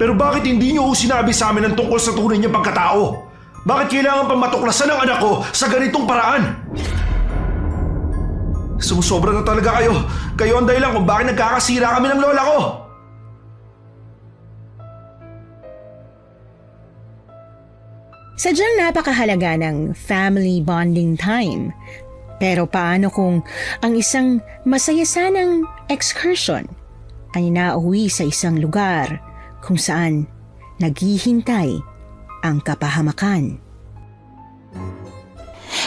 Pero bakit hindi niyo sinabi sa amin ang tungkol sa tunay niyang pagkatao? Bakit kailangan pang matuklasan ang anak ko sa ganitong paraan? Sumusobra na talaga kayo. Kayo ang dahilan kung bakit nagkakasira kami ng lola ko. Sadyang napakahalaga ng family bonding time. Pero paano kung ang isang masaya sanang excursion ay nauwi sa isang lugar kung saan naghihintay ang kapahamakan?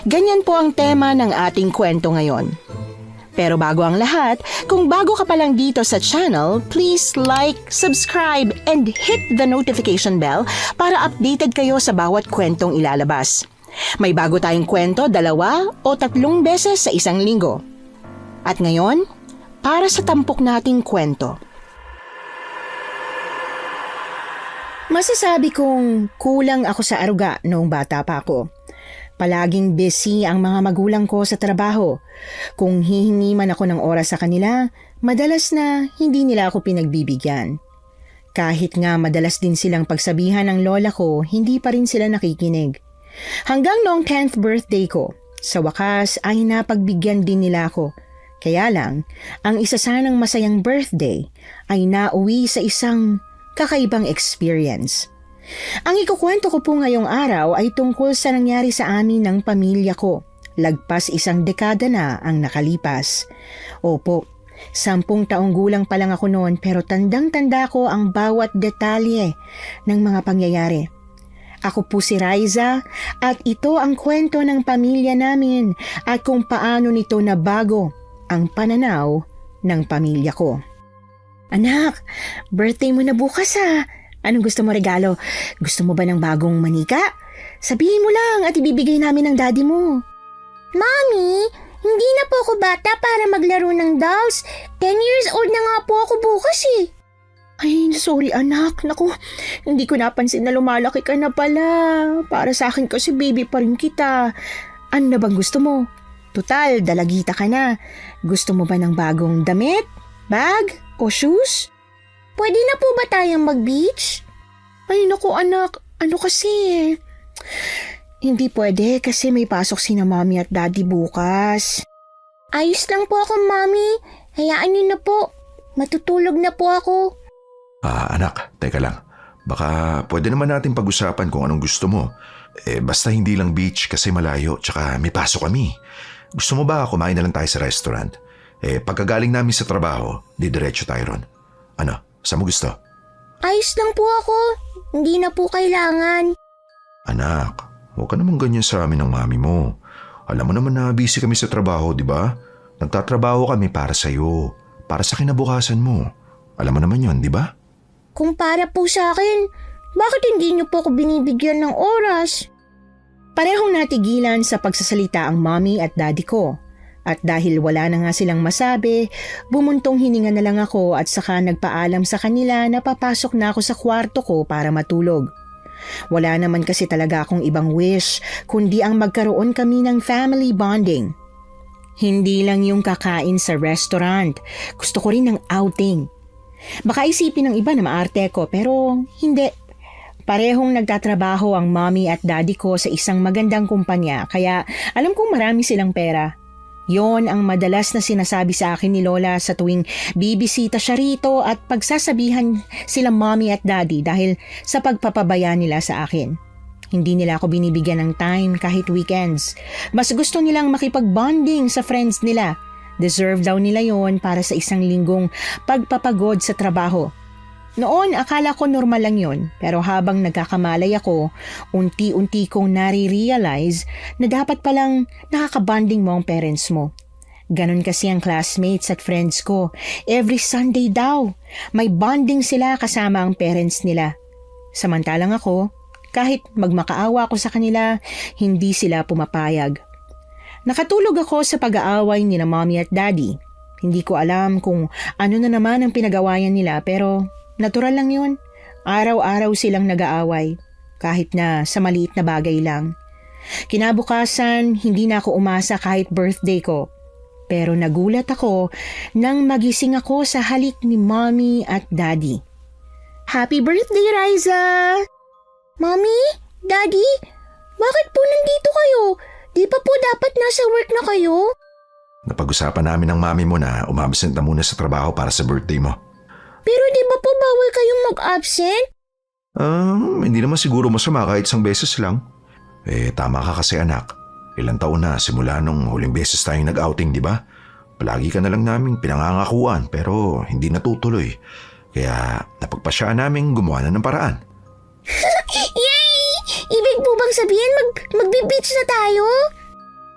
Ganyan po ang tema ng ating kwento ngayon. Pero bago ang lahat, kung bago ka pa lang dito sa channel, please like, subscribe, and hit the notification bell para updated kayo sa bawat kwentong ilalabas. May bago tayong kwento 2 o 3 beses sa isang linggo. At ngayon, para sa tampok nating kwento. Masasabi kong kulang ako sa aruga noong bata pa ako. Palaging busy ang mga magulang ko sa trabaho. Kung hihingi man ako ng oras sa kanila, madalas na hindi nila ako pinagbibigyan. Kahit nga madalas din silang pagsabihan ng lola ko, hindi pa rin sila nakikinig. Hanggang noong 10th birthday ko, sa wakas ay napagbigyan din nila ako. Kaya lang, ang isa sanang masayang birthday ay nauwi sa isang kakaibang experience. Ang ikukwento ko po ngayong araw ay tungkol sa nangyari sa amin ng pamilya ko. Lagpas 1 dekada na ang nakalipas. Opo, 10 taong gulang pa lang ako noon pero tandang-tanda ko ang bawat detalye ng mga pangyayari. Ako po si Riza at ito ang kwento ng pamilya namin at kung paano nito nabago ang pananaw ng pamilya ko. Anak, birthday mo na bukas ha. Anong gusto mo regalo? Gusto mo ba ng bagong manika? Sabihin mo lang at ibibigay namin ng daddy mo. Mommy, hindi na po ako bata para maglaro ng dolls. 10 years old na nga po ako bukas eh. Ay, sorry anak. Naku, hindi ko napansin na lumalaki ka na pala. Para sa akin kasi baby pa rin kita. Ano na bang gusto mo? Tutal, dalagita ka na. Gusto mo ba ng bagong damit, bag, o shoes? Pwede na po ba tayong mag-beach? Ay naku anak, ano kasi? Hindi pwede kasi may pasok sina mommy at daddy bukas. Ayos lang po ako, Mommy. Hayaan niyo na po. Matutulog na po ako. Anak, teka lang. Baka pwede naman natin pag-usapan kung anong gusto mo. Basta hindi lang beach kasi malayo tsaka may pasok kami. Gusto mo ba kumain na lang tayo sa restaurant? Pagkagaling namin sa trabaho, didiretso tayo ron. Ano? Saan mo gusto? Ayos lang po ako. Hindi na po kailangan. Anak, huwag ka naman ganyan sa amin ng mami mo. Alam mo naman na busy kami sa trabaho, di ba? Nagtatrabaho kami para sa'yo. Para sa kinabukasan mo. Alam mo naman yon, di ba? Kung para po sa akin, bakit hindi niyo po ako binibigyan ng oras? Parehong natigilan sa pagsasalita ang mommy at daddy ko. At dahil wala na nga silang masabi, bumuntong hininga na lang ako at saka nagpaalam sa kanila na papasok na ako sa kwarto ko para matulog. Wala naman kasi talaga akong ibang wish kundi ang magkaroon kami ng family bonding. Hindi lang yung kakain sa restaurant, gusto ko rin ng outing. Baka isipin ng iba na maarte ko pero hindi. Parehong nagtatrabaho ang mommy at daddy ko sa isang magandang kumpanya kaya alam kong marami silang pera. Yon ang madalas na sinasabi sa akin ni Lola sa tuwing bibisita siya rito at pagsasabihan sila mommy at daddy dahil sa pagpapabaya nila sa akin. Hindi nila ako binibigyan ng time kahit weekends. Mas gusto nilang makipag-bonding sa friends nila. Deserve daw nila yon para sa 1 linggong pagpapagod sa trabaho. Noon akala ko normal lang yon pero habang nagkakamalay ako, unti-unti kong nare-realize na dapat palang nakakabanding mo ang parents mo. Ganon kasi ang classmates at friends ko. Every Sunday daw, may bonding sila kasama ang parents nila. Samantalang ako, kahit magmakaawa ako sa kanila, hindi sila pumapayag. Nakatulog ako sa pag-aaway ni na mommy at daddy. Hindi ko alam kung ano na naman ang pinagawayan nila pero natural lang yun. Araw-araw silang nag-aaway, kahit na sa maliit na bagay lang. Kinabukasan, hindi na ako umasa kahit birthday ko. Pero nagulat ako nang magising ako sa halik ni mommy at daddy. Happy birthday, Riza! Mommy? Daddy? Bakit po nandito kayo? Di pa po dapat nasa work na kayo? Napag-usapan namin ng mami mo na umabsent na muna sa trabaho para sa birthday mo. Pero di ba po bawal kayong mag-absent? Hindi naman siguro masama kahit isang beses lang. Tama ka kasi anak. Ilang taon na simula nung huling beses tayong nag-outing, di ba? Palagi ka na lang namin pinangangakuan pero hindi natutuloy. Kaya napagpasya namin gumawa na ng paraan. Yay! Ibig po bang sabihin magbe-beach na tayo?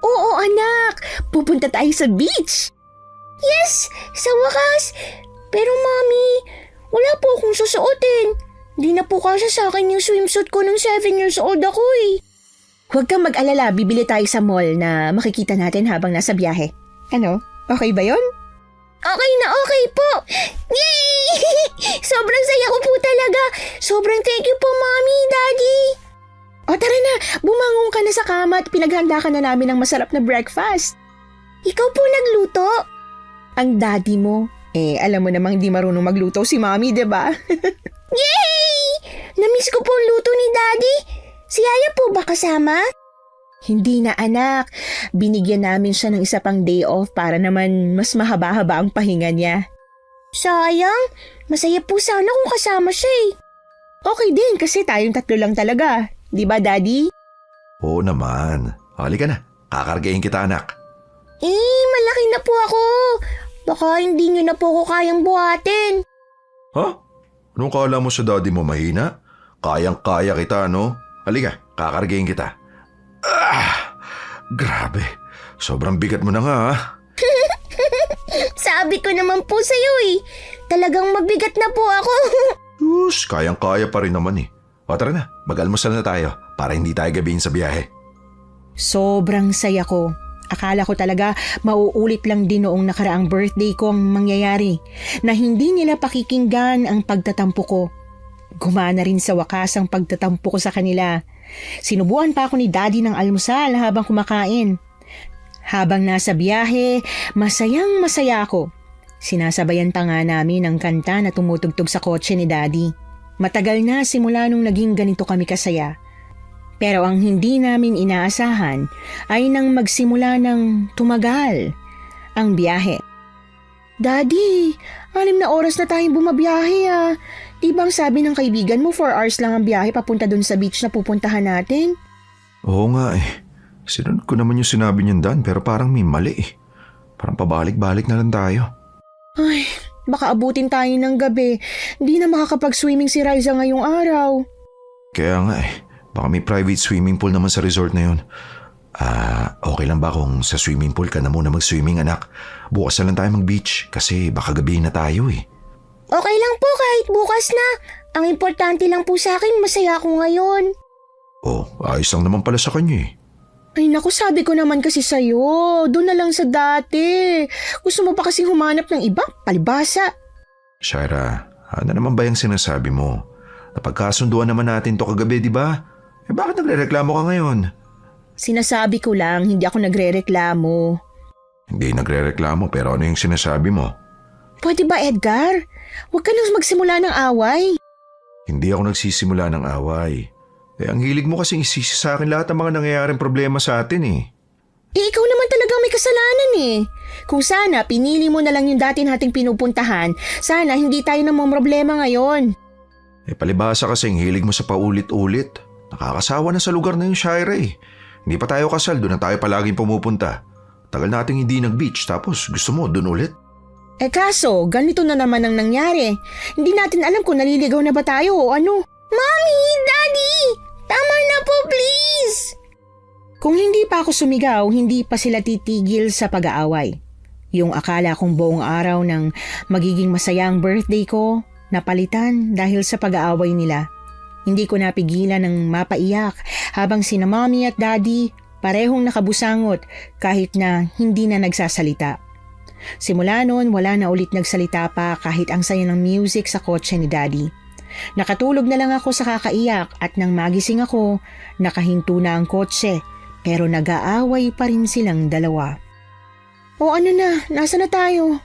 Oo, anak! Pupunta tayo sa beach! Yes! Sa wakas! Pero Mommy, wala po akong susuotin. Di na po kasi sa akin yung swimsuit ko nung 7 years old ako eh. Huwag kang mag-alala, bibili tayo sa mall na makikita natin habang nasa biyahe. Ano? Okay ba yon? Okay na okay po! Yay! Sobrang saya ko po talaga. Sobrang thank you po, Mommy, Daddy. O tara na, bumangon ka na sa kama at pinaghanda ka na namin ng masarap na breakfast. Ikaw po nagluto? Ang daddy mo, alam mo namang hindi marunong magluto si Mommy, diba? Yay! Namiss ko po ang luto ni Daddy. Si Yaya po ba kasama? Hindi na anak, binigyan namin siya ng isa pang day off para naman mas mahaba-haba ang pahinga niya. Sayang, masaya po sana kung kasama siya eh. Okay din kasi tayong tatlo lang talaga. Di ba, Daddy? Oo naman. Halika na. Kakargahin kita anak. Malaki na po ako. Baka hindi niyo na po ako kayang buhatin. Ha? Anong kala mo sa daddy mo mahina? Kayang-kaya kita, no? Halika, kakargahin kita. Grabe. Sobrang bigat mo na nga, ha? Sabi ko naman po sa'yo eh. Talagang mabigat na po ako. Kayang-kaya pa rin naman eh. O tara na, mag-almusal na tayo para hindi tayo gabihin sa biyahe. Sobrang saya ko. Akala ko talaga mauulit lang din noong nakaraang birthday ko ang mangyayari na hindi nila pakikinggan ang pagtatampo ko. Gumana rin sa wakas ang pagtatampo ko sa kanila. Sinubuan pa ako ni Daddy ng almusal habang kumakain. Habang nasa biyahe, masayang masaya ako. Sinasabayan pa nga namin ang kanta na tumutugtog sa kotse ni Daddy. Matagal na simula nung naging ganito kami kasaya. Pero ang hindi namin inaasahan ay nang magsimula ng tumagal ang biyahe. Daddy, 6 na oras na tayong bumabiyahe ah. Di bang sabi ng kaibigan mo 4 hours lang ang biyahe papunta dun sa beach na pupuntahan natin? Oo nga eh. Sinunod ko naman yung sinabi niyan Dan pero parang may mali eh. Parang pabalik-balik na lang tayo. Ay, baka abutin tayo ng gabi. Di na makakapag-swimming si Riza ngayong araw. Kaya nga eh. Baka may private swimming pool naman sa resort na yun. Okay lang ba kung sa swimming pool ka na muna mag-swimming anak? Bukas na lang tayo mag-beach kasi baka gabi na tayo eh. Okay lang po kahit bukas na. Ang importante lang po sa akin, masaya ako ngayon. Ayos lang naman pala sa kanya eh. Ay naku, sabi ko naman kasi sa'yo. Doon na lang sa dati. Gusto mo pa kasi humanap ng iba? Palibasa. Shaira, ano naman ba yung sinasabi mo? Napagkasunduan naman natin to kagabi, di ba? Bakit nagrereklamo ka ngayon? Sinasabi ko lang, hindi ako nagrereklamo. Hindi nagrereklamo pero ano yung sinasabi mo? Pwede ba, Edgar? Huwag ka nang magsimula ng away. Hindi ako nagsisimula ng away. Ang hilig mo kasing isisi sa akin lahat ng mga nangyayaring problema sa atin eh. Ikaw naman talagang may kasalanan eh. Kung sana pinili mo na lang yung dati nating pinupuntahan, sana hindi tayo namamroblema ngayon. Palibhasa kasing hilig mo sa paulit-ulit. Nakakasawa na sa lugar na yung Shaira eh. Hindi pa tayo kasal, doon na tayo palaging pumupunta. Tagal nating hindi nag-beach tapos gusto mo doon ulit. Kaso, ganito na naman ang nangyari. Hindi natin alam kung naliligaw na ba tayo o ano. Mommy! Daddy! Tama na po, please! Kung hindi pa ako sumigaw, hindi pa sila titigil sa pag-aaway. Yung akala kong buong araw ng magiging masayang birthday ko, napalitan dahil sa pag-aaway nila. Hindi ko napigilan ng mapaiyak habang sina Mommy at Daddy parehong nakabusangot kahit na hindi na nagsasalita. Simula noon wala na ulit nagsalita pa kahit ang saya ng music sa kotse ni Daddy. Nakatulog na lang ako sa kakaiyak at nang magising ako, nakahinto na ang kotse pero nag-aaway pa rin silang dalawa. O ano na, nasa na tayo?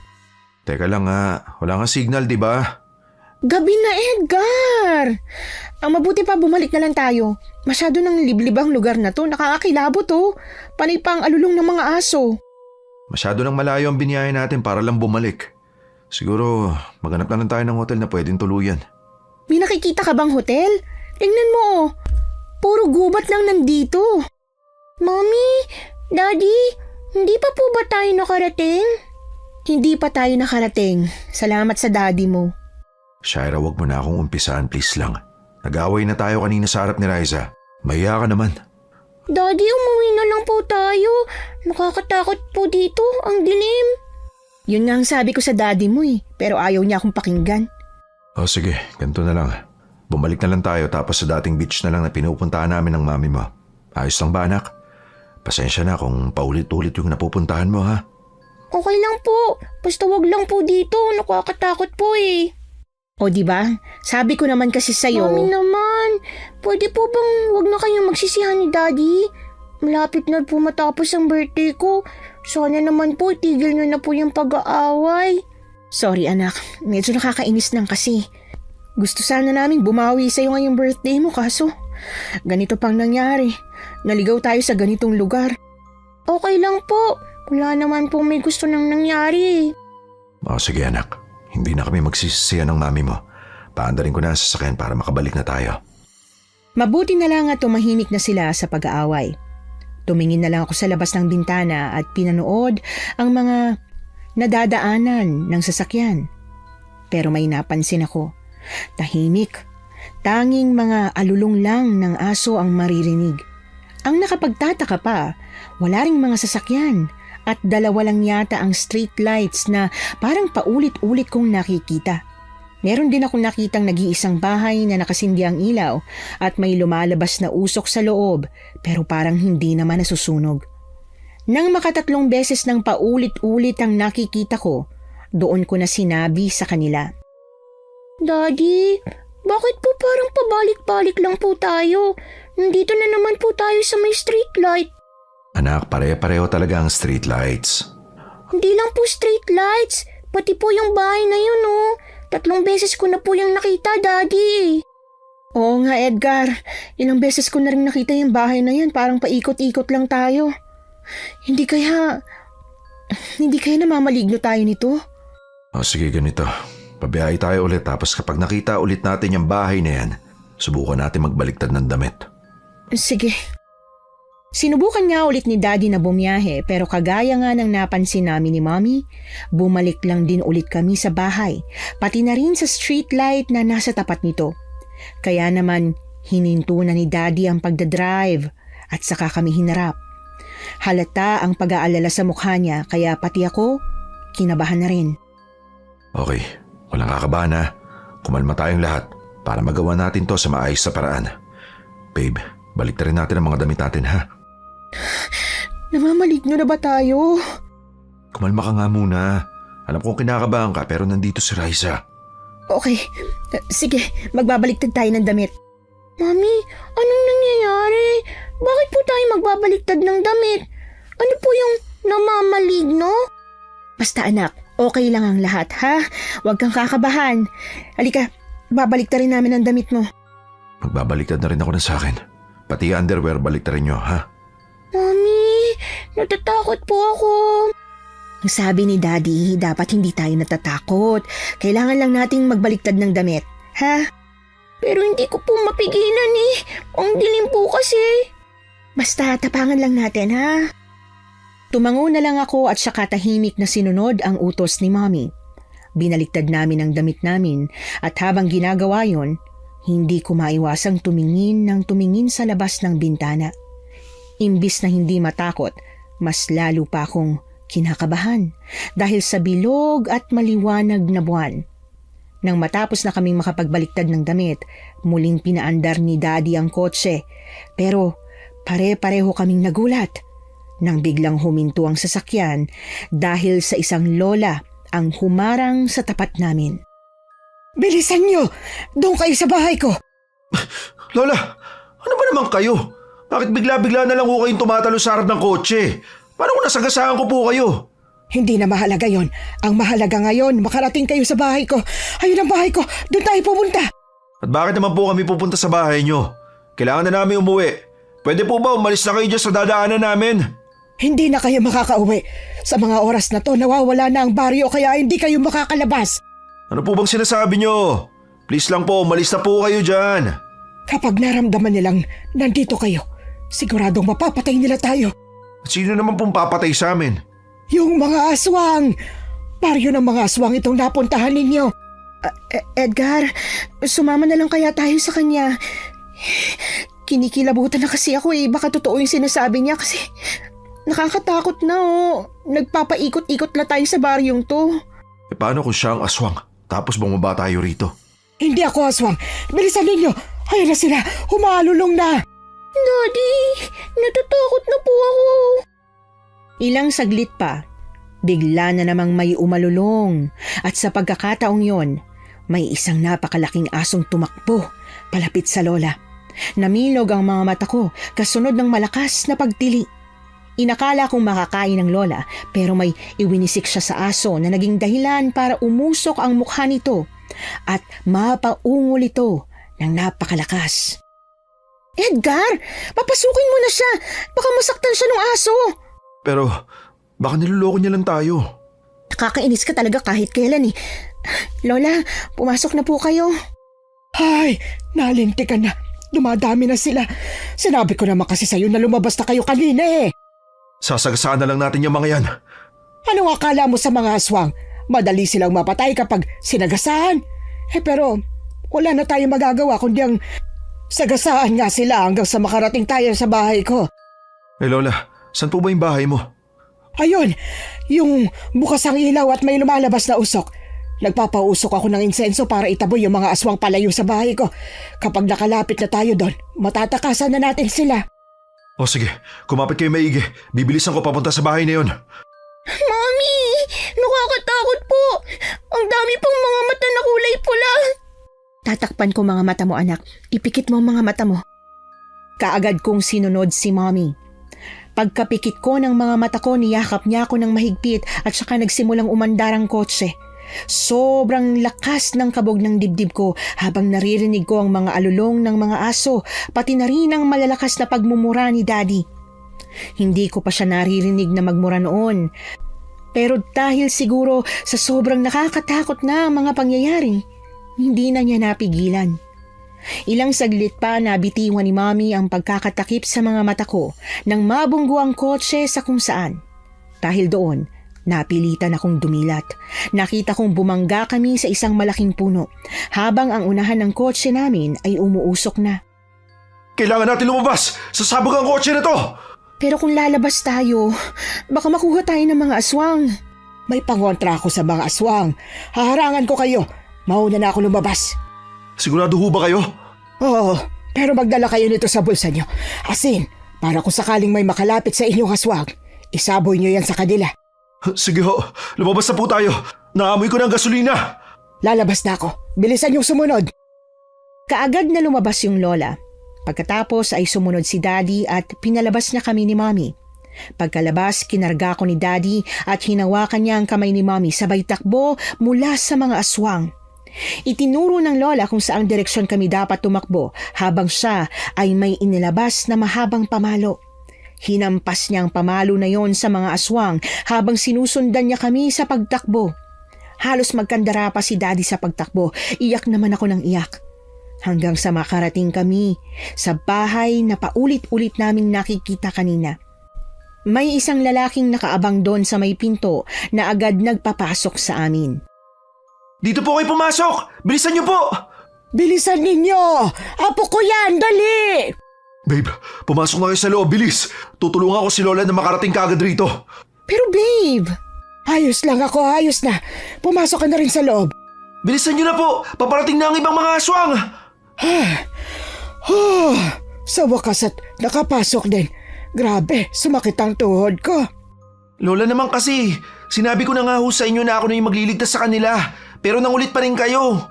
Teka lang nga, wala kang signal di ba? Gabi na, Edgar! Ang mabuti pa bumalik na lang tayo. Masyado nang liblib ang lugar na to. Nakakakilabot oh. Panay pa ang alulong ng mga aso. Masyado nang malayo ang biniyahe natin para lang bumalik. Siguro maghanap na lang tayo ng hotel na pwedeng tuluyan. May nakikita ka bang hotel? Tingnan mo oh. Puro gubat lang nandito. Mommy, Daddy, hindi pa po ba tayo nakarating? Hindi pa tayo nakarating. Salamat sa daddy mo. Shaira, wag mo na akong umpisaan, please lang. Nag-away na tayo kanina sa harap ni Riza. Mahiya ka naman. Daddy, umuwi na lang po tayo. Nakakatakot po dito, ang dilim. Yun nga ang sabi ko sa daddy mo eh. Pero ayaw niya akong pakinggan. O sige, ganito na lang. Bumalik na lang tayo tapos sa dating beach na lang na pinupuntahan namin ng mami mo. Ayos lang ba, anak? Pasensya na kung paulit-ulit yung napupuntahan mo, ha? Okay lang po. Basta wag lang po dito. Nakakatakot po eh. O di ba? Sabi ko naman kasi sa'yo. Mami naman, pwede po bang wag na kayong magsisihan ni Daddy? Malapit na po matapos ang birthday ko. Sana naman po tigil nyo na po yung pag-aaway. Sorry anak, medyo nakakainis lang kasi. Gusto sana namin bumawi sa'yo ngayong birthday mo kaso ganito pang nangyari. Naligaw tayo sa ganitong lugar. Okay lang po. Wala naman po may gusto nang nangyari. O sige, anak. Hindi na kami magsisisiyan ng mami mo. Paandarin ko na ang sasakyan para makabalik na tayo. Mabuti na lang at tumahimik na sila sa pag-aaway. Tumingin na lang ako sa labas ng bintana at pinanood ang mga nadadaanan ng sasakyan. Pero may napansin ako. Tahimik. Tanging mga alulong lang ng aso ang maririnig. Ang nakapagtataka pa, wala ring mga sasakyan at dalawa lang yata ang street lights na parang paulit-ulit kong nakikita. Meron din akong nakitang nag-iisang bahay na nakasindi ang ilaw at may lumalabas na usok sa loob pero parang hindi naman nasusunog. Nang makatatlong beses nang paulit-ulit ang nakikita ko, doon ko na sinabi sa kanila. Daddy, bakit po parang pabalik-balik lang po tayo? Nandito na naman po tayo sa may street light. Anak, pare-pareho talaga ang street lights. Hindi lang po street lights, pati po yung bahay na yun oh. 3 beses ko na po yung nakita, Daddy. Oo nga Edgar, ilang beses ko na rin nakita yung bahay na yan, parang paikot-ikot lang tayo. Hindi kaya namamaligno tayo nito? O sige, ganito. Pabiyahe tayo ulit tapos kapag nakita ulit natin yung bahay na yan, subukan natin magbaliktad ng damit. Sige. Sinubukan nga ulit ni Daddy na bumiyahe pero kagaya nga ng napansin namin ni Mommy, bumalik lang din ulit kami sa bahay, pati na rin sa street light na nasa tapat nito. Kaya naman hininto na ni Daddy ang pagdadrive at saka kami hinarap. Halata ang pag-aalala sa mukha niya kaya pati ako kinabahan na rin. Okay, walang kakabahan ha. Kumalma tayong lahat para magawa natin to sa maayos na paraan. Babe, balik na rin natin ang mga damit natin ha. Namamaligno na ba tayo? Kumalma ka nga muna. Alam kong kinakabahan ka pero nandito si Riza. Okay, sige, magbabaliktad tayo ng damit. Mami, anong nangyayari? Bakit po tayo magbabaliktad ng damit? Ano po yung namamaligno? Basta anak, okay lang ang lahat ha? Huwag kang kakabahan. Halika, babaliktarin namin ang damit mo. Magbabaliktad na rin ako ng sakin. Pati yung underwear baliktarin nyo ha. Mami, natatakot po ako. Ang sabi ni Daddy, dapat hindi tayo natatakot. Kailangan lang nating magbaliktad ng damit, ha? Pero hindi ko po mapigilan eh. Ang dilim po kasi. Basta tapangan lang natin, ha? Tumango na lang ako at saka tahimik na sinunod ang utos ni Mommy. Binaliktad namin ang damit namin at habang ginagawa yon, hindi ko maiwasang tumingin sa labas ng bintana. Imbis na hindi matakot, mas lalo pa akong kinakabahan dahil sa bilog at maliwanag na buwan. Nang matapos na kaming makapagbaliktad ng damit, muling pinaandar ni Daddy ang kotse. Pero pare-pareho kaming nagulat nang biglang huminto ang sasakyan dahil sa isang lola ang humarang sa tapat namin. Bilisan niyo! Doon kayo sa bahay ko! Lola, ano ba naman kayo? Bakit bigla-bigla na lang ko kayong tumatalo sa harap ng kotse? Paano kung nasagasaan ko po kayo? Hindi na mahalaga yon. Ang mahalaga ngayon, makarating kayo sa bahay ko. Ayun ang bahay ko. Doon tayo pupunta. At bakit naman po kami pupunta sa bahay nyo? Kailangan na namin umuwi. Pwede po ba umalis na kayo dyan sa dadaanan namin? Hindi na kayo makakauwi. Sa mga oras na to, nawawala na ang baryo kaya hindi kayo makakalabas. Ano po bang sinasabi nyo? Please lang po, umalis na po kayo dyan. Kapag naramdaman nilang nandito kayo, siguradong mapapatay nila tayo. At sino naman pong papatay sa amin? Yung mga aswang! Baryo ng mga aswang itong napuntahan ninyo. Edgar, sumama na lang kaya tayo sa kanya. Kinikilabutan na kasi ako baka totoo yung sinasabi niya kasi nakakatakot na Nagpapaikot-ikot na tayo sa baryong to. Paano kung siya ang aswang? Tapos bumaba tayo rito. Hindi ako aswang. Bilisan ninyo. Ayun na sila. Humalulong na. Daddy, natatakot na po ako. Ilang saglit pa, bigla na namang may umalulong at sa pagkakataong yon, may isang napakalaking asong tumakbo palapit sa lola. Namilog ang mga mata ko kasunod ng malakas na pagtili. Inakala kong makakain ng lola pero may iwinisik siya sa aso na naging dahilan para umusok ang mukha nito at mapaungol ito ng napakalakas. Edgar, papasukin mo na siya. Baka masaktan siya ng aso. Pero baka niloloko niya lang tayo. Nakakainis ka talaga kahit kailan Lola, pumasok na po kayo. Ay, nalintikan na. Dumadami na sila. Sinabi ko naman kasi sa'yo na lumabas na kayo kanina Sasagasaan na lang natin yung mga yan. Anong akala mo sa mga aswang? Madali silang mapatay kapag sinagasaan. Pero wala na tayong magagawa kundi ang sagasaan nga sila hanggang sa makarating tayo sa bahay ko. Lola, saan po ba yung bahay mo? Ayun, yung bukas ang ilaw at may lumalabas na usok. Nagpapausok ako ng insenso para itaboy yung mga aswang palayo sa bahay ko. Kapag nakalapit na tayo doon, matatakasan na natin sila. O sige, kumapit kayo maigi. Bibilisan ko papunta sa bahay na yun. Mami, nakakatakot po. Ang dami pong mga mata na kulay pula. Tatakpan ko mga mata mo anak, ipikit mo ang mga mata mo. Kaagad kong sinunod si mommy. Pagkapikit ko ng mga mata ko, niyakap niya ako ng mahigpit at saka nagsimulang umandar ang kotse. Sobrang lakas ng kabog ng dibdib ko habang naririnig ko ang mga alulong ng mga aso, pati na rin ang malalakas na pagmumura ni Daddy. Hindi ko pa siya naririnig na magmura noon. Pero dahil siguro sa sobrang nakakatakot na mga pangyayari, hindi na niya napigilan. Ilang saglit pa nabitiwan ni Mommy ang pagkakatakip sa mga mata ko nang mabunggo ang kotse sa kung saan. Dahil doon, napilitan akong dumilat. Nakita kong bumangga kami sa isang malaking puno habang ang unahan ng kotse namin ay umuusok na. Kailangan natin lumabas! Sasabog ang kotse na to! Pero kung lalabas tayo, baka makuha tayo ng mga aswang. May pangontra ako sa mga aswang. Haharangan ko kayo. Mauna na ako lumabas. Sigurado ho ba kayo? Oo, pero magdala kayo nito sa bulsa nyo. Asin, para kung sakaling may makalapit sa inyong aswang, isaboy nyo yan sa kanila. Sige ho, lumabas na po tayo. Naamoy ko ng gasolina. Lalabas na ako. Bilisan yung sumunod. Kaagad na lumabas yung lola. Pagkatapos ay sumunod si Daddy at pinalabas niya kami ni Mommy. Pagkalabas, kinarga ko ni Daddy at hinawakan niya ang kamay ni Mommy sabay takbo mula sa mga aswang. Itinuro ng lola kung saang direksyon kami dapat tumakbo habang siya ay may inilabas na mahabang pamalo. Hinampas niya ang pamalo na yon sa mga aswang habang sinusundan niya kami sa pagtakbo. Halos magkandara pa si Daddy sa pagtakbo. Iyak naman ako ng iyak. Hanggang sa makarating kami sa bahay na paulit-ulit naming nakikita kanina. May isang lalaking nakaabang doon sa may pinto na agad nagpapasok sa amin. Dito po kayo pumasok! Bilisan niyo po! Bilisan ninyo! Apo ko yan! Dali! Babe, pumasok na kayo sa loob, bilis! Tutulungan ko si Lola na makarating kaagad rito. Pero babe! Ayos lang ako, ayos na. Pumasok ka na rin sa loob. Bilisan niyo na po! Paparating na ang ibang mga aswang! Sa wakas at nakapasok din. Grabe, sumakit ang tuhod ko. Lola naman kasi, sinabi ko na nga ho sa inyo na ako na yung magliligtas sa kanila. Pero nangulit pa rin kayo.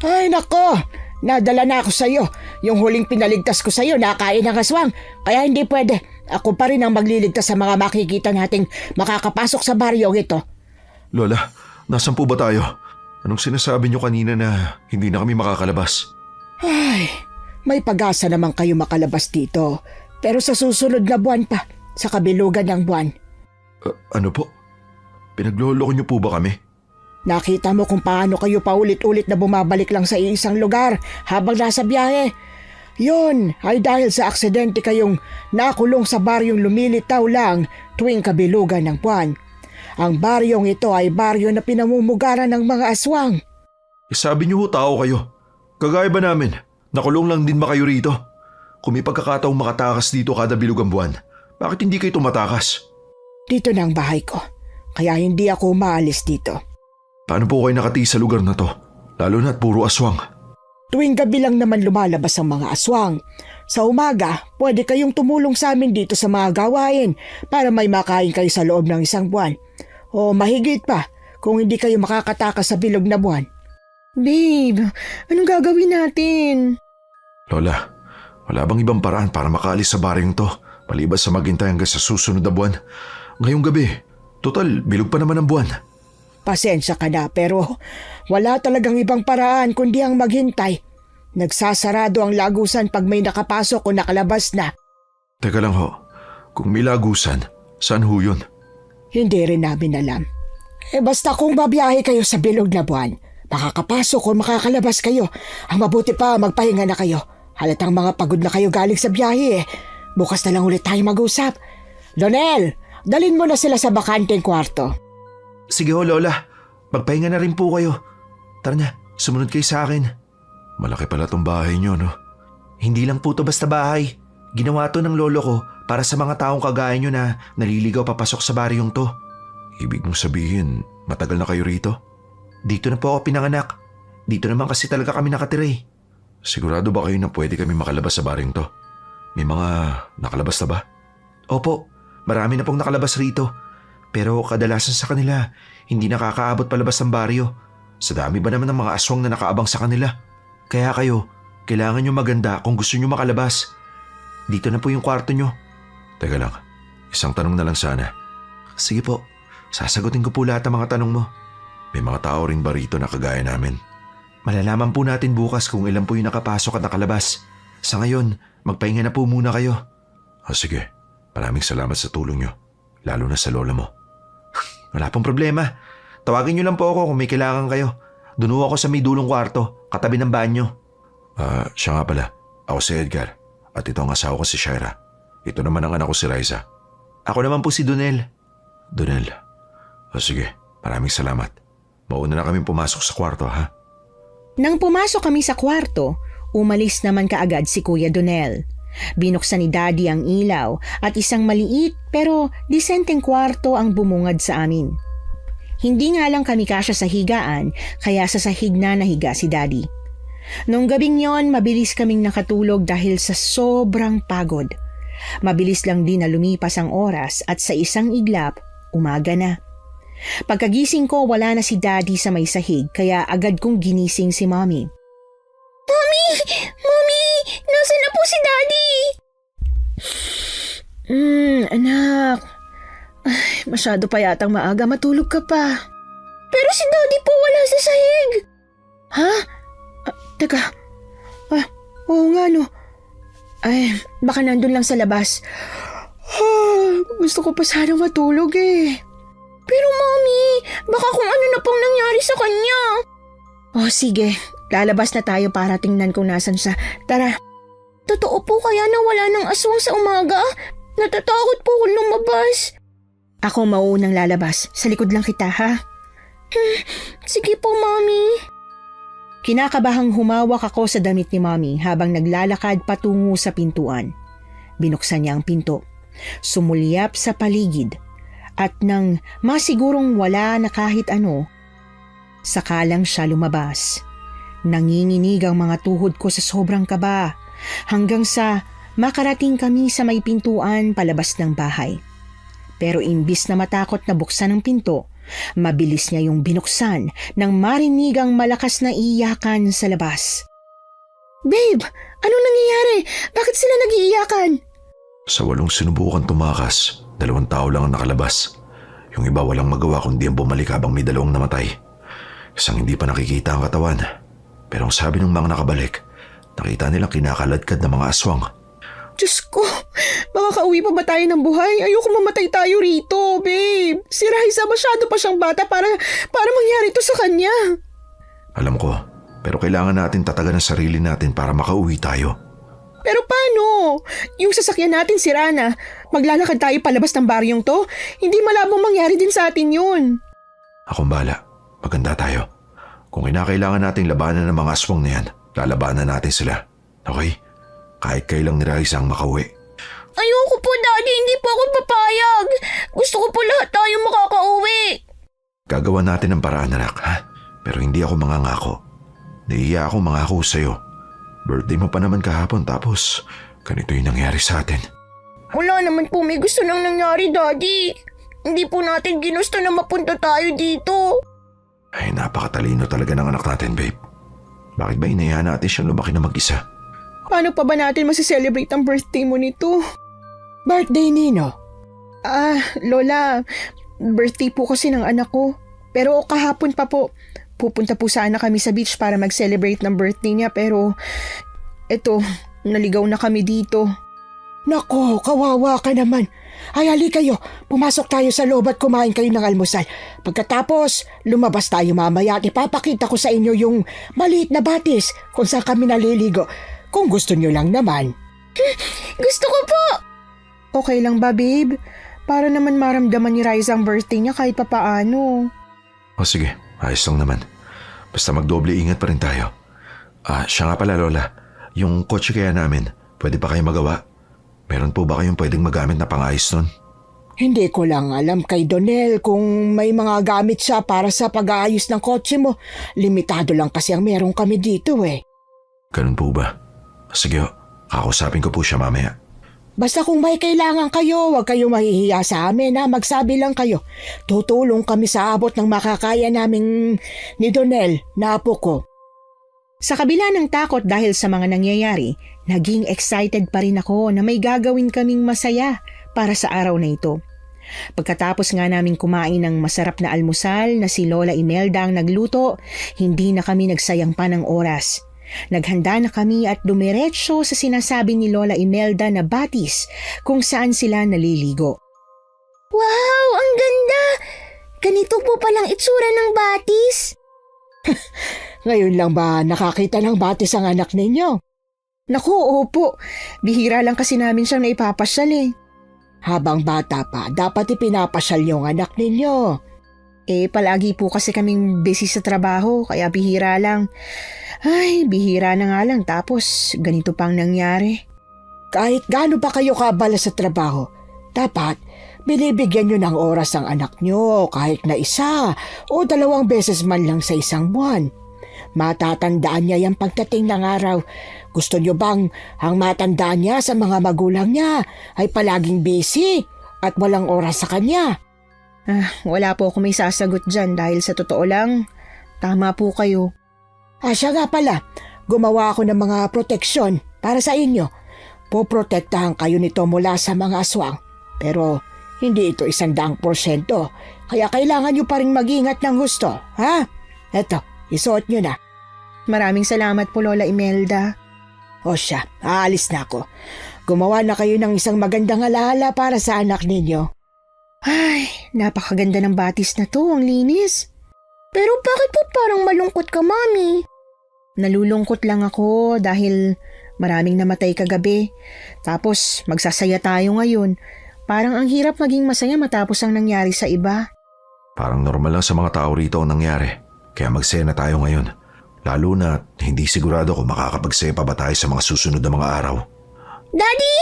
Ay nako, Nadala na ako sa'yo. Yung huling pinaligtas ko sa'yo, nakain ng aswang. Kaya hindi pwede. Ako pa rin ang magliligtas sa mga makikita nating makakapasok sa baryong ito. Lola, nasan po ba tayo? Anong sinasabi niyo kanina na hindi na kami makakalabas? Ay, may pag-asa naman kayo makalabas dito. Pero sa susunod na buwan pa, sa kabilugan ng buwan. Ano po? Pinagloloko niyo po ba kami? Nakita mo kung paano kayo paulit-ulit na bumabalik lang sa iisang lugar habang nasa biyahe. Yun ay dahil sa aksidente kayong nakulong sa baryong lumilitaw lang tuwing kabilugan ng buwan. Ang baryong ito ay baryo na pinamumugaran ng mga aswang. Sabi niyo ho tao kayo. Kagaya ba namin? Nakulong lang din ba kayo rito? Kung may pagkakataong makatakas dito kada bilugang buwan, bakit hindi kayo tumatakas? Dito na ang bahay ko, kaya hindi ako umaalis dito. Paano po kayo nakatiis sa lugar na to? Lalo na't puro aswang. Tuwing gabi lang naman lumalabas ang mga aswang. Sa umaga, pwede kayong tumulong sa amin dito sa mga gawain para may makain kayo sa loob ng isang buwan. O mahigit pa kung hindi kayo makakatakas sa bilog na buwan. Babe, anong gagawin natin? Lola, wala bang ibang paraan para makaalis sa baryong to maliban sa maghintay hanggang sa susunod na buwan? Ngayong gabi, total bilog pa naman ang buwan. Pasensya ka na pero wala talagang ibang paraan kundi ang maghintay. Nagsasarado ang lagusan pag may nakapasok o nakalabas na. Teka lang ho, kung may lagusan, saan ho yun? Hindi rin namin alam. Basta kung babiyahe kayo sa bilog na buwan, makakapasok o makakalabas kayo. Ang mabuti pa, magpahinga na kayo. Halatang mga pagod na kayo galing sa biyahe eh. Bukas na lang ulit tayo mag-usap. Donel, dalhin mo na sila sa bakanteng kwarto. Sige ho, Lola. Magpahinga na rin po kayo. Tara na, sumunod kayo sa akin. Malaki pala tong bahay niyo, no? Hindi lang po to basta bahay. Ginawa to ng lolo ko para sa mga taong kagaya niyo na naliligaw papasok sa baryong to. Ibig mong sabihin, matagal na kayo rito? Dito na po ako pinanganak. Dito naman kasi talaga kami nakatira eh. Sigurado ba kayo na pwede kami makalabas sa baryong to? May mga nakalabas na ba? Opo, marami na pong nakalabas rito. Pero kadalasan sa kanila, hindi nakakaabot palabas ng baryo. Sa dami ba naman ng mga aswang na nakaabang sa kanila? Kaya kayo, kailangan nyo maganda kung gusto nyo makalabas. Dito na po yung kwarto nyo. Teka lang, isang tanong na lang sana. Sige po, sasagutin ko po lahat ng mga tanong mo. May mga tao rin ba rito na kagaya namin? Malalaman po natin bukas kung ilan po yung nakapasok at nakalabas. Sa ngayon, magpahinga na po muna kayo. Sige, maraming salamat sa tulong nyo. Lalo na sa lola mo. Wala pong problema. Tawagin niyo lang po ako kung may kailangan kayo. Doon ako sa may dulong kwarto, katabi ng banyo. Siya nga pala. Ako si Edgar. At ito ang asawa ko si Shaira. Ito naman ang anak ko si Raisa. Ako naman po si Donel. Donel. Sige, maraming salamat. Mauna na kami pumasok sa kwarto, ha? Nang pumasok kami sa kwarto, umalis naman kaagad si Kuya Donel. Binuksan ni Daddy ang ilaw at isang maliit pero disenteng kwarto ang bumungad sa amin. Hindi nga lang kami kasya sa higaan kaya sa sahig na nahiga si Daddy. Nung gabing yon, mabilis kaming nakatulog dahil sa sobrang pagod. Mabilis lang din na lumipas ang oras at sa isang iglap, umaga na. Pagkagising ko, wala na si Daddy sa may sahig kaya agad kong ginising si Mommy. Mommy! Nasaan na po si Daddy? Anak. Ay, masyado pa yatang maaga. Matulog ka pa. Pero si Daddy po wala sa sahig. Ha? Teka. Oo nga no. Ay, baka nandun lang sa labas. Gusto ko pa sana matulog eh. Pero Mommy, baka kung ano na pong nangyari sa kanya. Sige. Lalabas na tayo para tingnan kung nasan siya. Tara. Totoo po kaya na wala ng aswang sa umaga? Natatakot po akong lumabas. Ako mauunang lalabas. Sa likod lang kita, ha? Sige po, Mommy. Kinakabahang humawak ako sa damit ni Mommy habang naglalakad patungo sa pintuan. Binuksan niya ang pinto. Sumulyap sa paligid. At nang masigurong wala na kahit ano, saka lang siya lumabas. Nanginginig ang mga tuhod ko sa sobrang kaba hanggang sa makarating kami sa may pintuan palabas ng bahay. Pero imbis na matakot na buksan ang pinto, mabilis niya yung binuksan nang marinig ang malakas na iyakan sa labas. Babe, anong nangyayari? Bakit sila nag-iiyakan? Sa 8 sinubukan tumakas, 2 tao lang ang nakalabas. Yung iba walang magawa kundi ang bumalik habang may 2 namatay. Isang hindi pa nakikita ang katawan. Pero ang sabi ng mga nakabalik, nakita nilang kinakaladkad ng mga aswang. Diyos ko, makakauwi pa ba tayo ng buhay? Ayoko mamatay tayo rito, babe. Si Raisa masyado pa siyang bata para mangyari to sa kanya. Alam ko, pero kailangan natin tatagan ang sarili natin para makauwi tayo. Pero paano? Yung sasakyan natin sira na. Maglalakad tayo palabas ng baryong to? Hindi malabong mangyari din sa atin yun. Akong bala, maganda tayo. Kung kinakailangan nating labanan ng mga aswang na yan, lalabanan natin sila. Okay? Kahit kailang ni Raisa ang makauwi. Ayoko po, Daddy. Hindi po ako papayag. Gusto ko po lahat tayo makakauwi. Gagawa natin ng paraan, anak, ha? Pero hindi ako mangangako. Naiiya akong mangako sa'yo. Birthday mo pa naman kahapon tapos ganito yung nangyari sa atin. Wala naman po may gusto nang nangyari, Daddy. Hindi po natin ginusto na mapunta tayo dito. Ay, napakatalino talaga ng anak natin, babe. Bakit ba inayaan natin siyang lumaki na mag-isa? Paano pa ba natin masiselebrate ang birthday mo nito? Birthday nino? Lola, birthday po kasi ng anak ko. Pero kahapon pa po, pupunta po sana kami sa beach para mag-celebrate ng birthday niya pero eto, naligaw na kami dito. Nako, kawawa ka naman. Ay, hali kayo. Pumasok tayo sa loob at kumain kayo ng almusal. Pagkatapos, lumabas tayo mamaya at ipapakita ko sa inyo yung maliit na batis kung saan kami naliligo. Kung gusto nyo lang naman. Gusto ko po. Okay lang ba, babe? Para naman maramdaman ni Raisa ang birthday niya kahit papaano. O sige, ayos lang naman. Basta magdoble ingat pa rin tayo. Siya nga pala, Lola. Yung kotse kaya namin, pwede pa kayo magawa? Meron po ba kayong pwedeng magamit na pang-ayos nun? Hindi ko lang alam kay Donel kung may mga gamit siya para sa pag-aayos ng kotse mo. Limitado lang kasi ang meron kami dito eh. Ganun po ba? Sige, kakusapin ko po siya mamaya. Basta kung may kailangan kayo, huwag kayo mahihiya sa amin ha. Magsabi lang kayo. Tutulong kami sa abot ng makakaya naming ni Donel na apo ko. Sa kabila ng takot dahil sa mga nangyayari, naging excited pa rin ako na may gagawin kaming masaya para sa araw na ito. Pagkatapos nga namin kumain ng masarap na almusal na si Lola Imelda ang nagluto, hindi na kami nagsayang pa ng oras. Naghanda na kami at dumiretso sa sinasabi ni Lola Imelda na batis kung saan sila naliligo. Wow, ang ganda. Ganito po palang itsura ng batis. Ngayon lang ba nakakita ng batis ang anak ninyo? Naku, opo. Bihira lang kasi namin siyang naipapasyal eh. Habang bata pa, dapat ipinapasyal yung anak ninyo. Palagi po kasi kaming busy sa trabaho, kaya bihira lang. Ay, bihira na nga lang tapos ganito pang nangyari. Kahit gaano pa kayo kabala sa trabaho, dapat binibigyan nyo ng oras ang anak nyo kahit na 1 o 2 beses man lang sa isang buwan. Matatandaan niya yung pagdating ng araw. Gusto nyo bang ang matandaan niya sa mga magulang niya ay palaging busy at walang oras sa kanya? Wala po ako may sasagot dyan dahil sa totoo lang, tama po kayo. Siya nga pala, gumawa ako ng mga proteksyon para sa inyo. Poprotektahan kayo nito mula sa mga aswang. Pero hindi ito 100%, kaya kailangan nyo pa rin mag-ingat ng gusto, ha? Eto, isuot nyo na. Maraming salamat po, Lola Imelda. O siya, aalis na ako. Gumawa na kayo ng isang magandang alaala para sa anak ninyo. Ay, napakaganda ng batis na to, ang linis. Pero bakit po parang malungkot ka, Mami? Nalulungkot lang ako dahil maraming namatay kagabi. Tapos magsasaya tayo ngayon. Parang ang hirap maging masaya matapos ang nangyari sa iba. Parang normal lang sa mga tao rito ang nangyari. Kaya magsaya na tayo ngayon. Lalo na hindi sigurado kung makakapagsaya pa ba tayo sa mga susunod na mga araw. Daddy,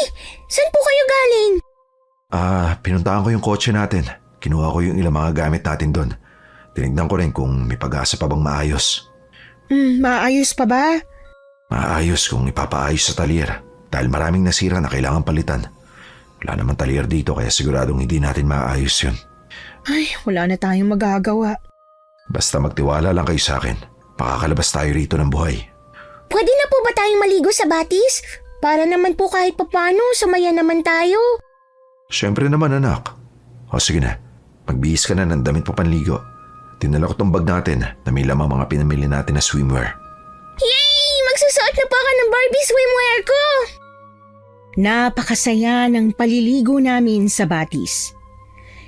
saan po kayo galing? Pinuntahan ko yung kotse natin. Kinuha ko yung ilang mga gamit natin doon. Tinignan ko rin kung may pag-asa pa bang maayos. Maayos pa ba? Maayos kung ipapaayos sa talyer. Dahil maraming nasira na kailangan palitan. Wala naman talyer dito kaya siguradong hindi natin maayos yun. Ay, wala na tayong magagawa. Basta magtiwala lang kayo sa akin. Makakalabas tayo rito ng buhay. Pwede na po ba tayong maligo sa batis? Para naman po kahit papano, sumaya naman tayo. Siyempre naman anak. O sige na, magbihis ka na ng damit mo panligo. Dinala ko tong bag natin na may lamang mga pinamili natin na swimwear. Yay! Magsusuot na po ako ng Barbie swimwear ko! Napakasaya ng paliligo namin sa batis.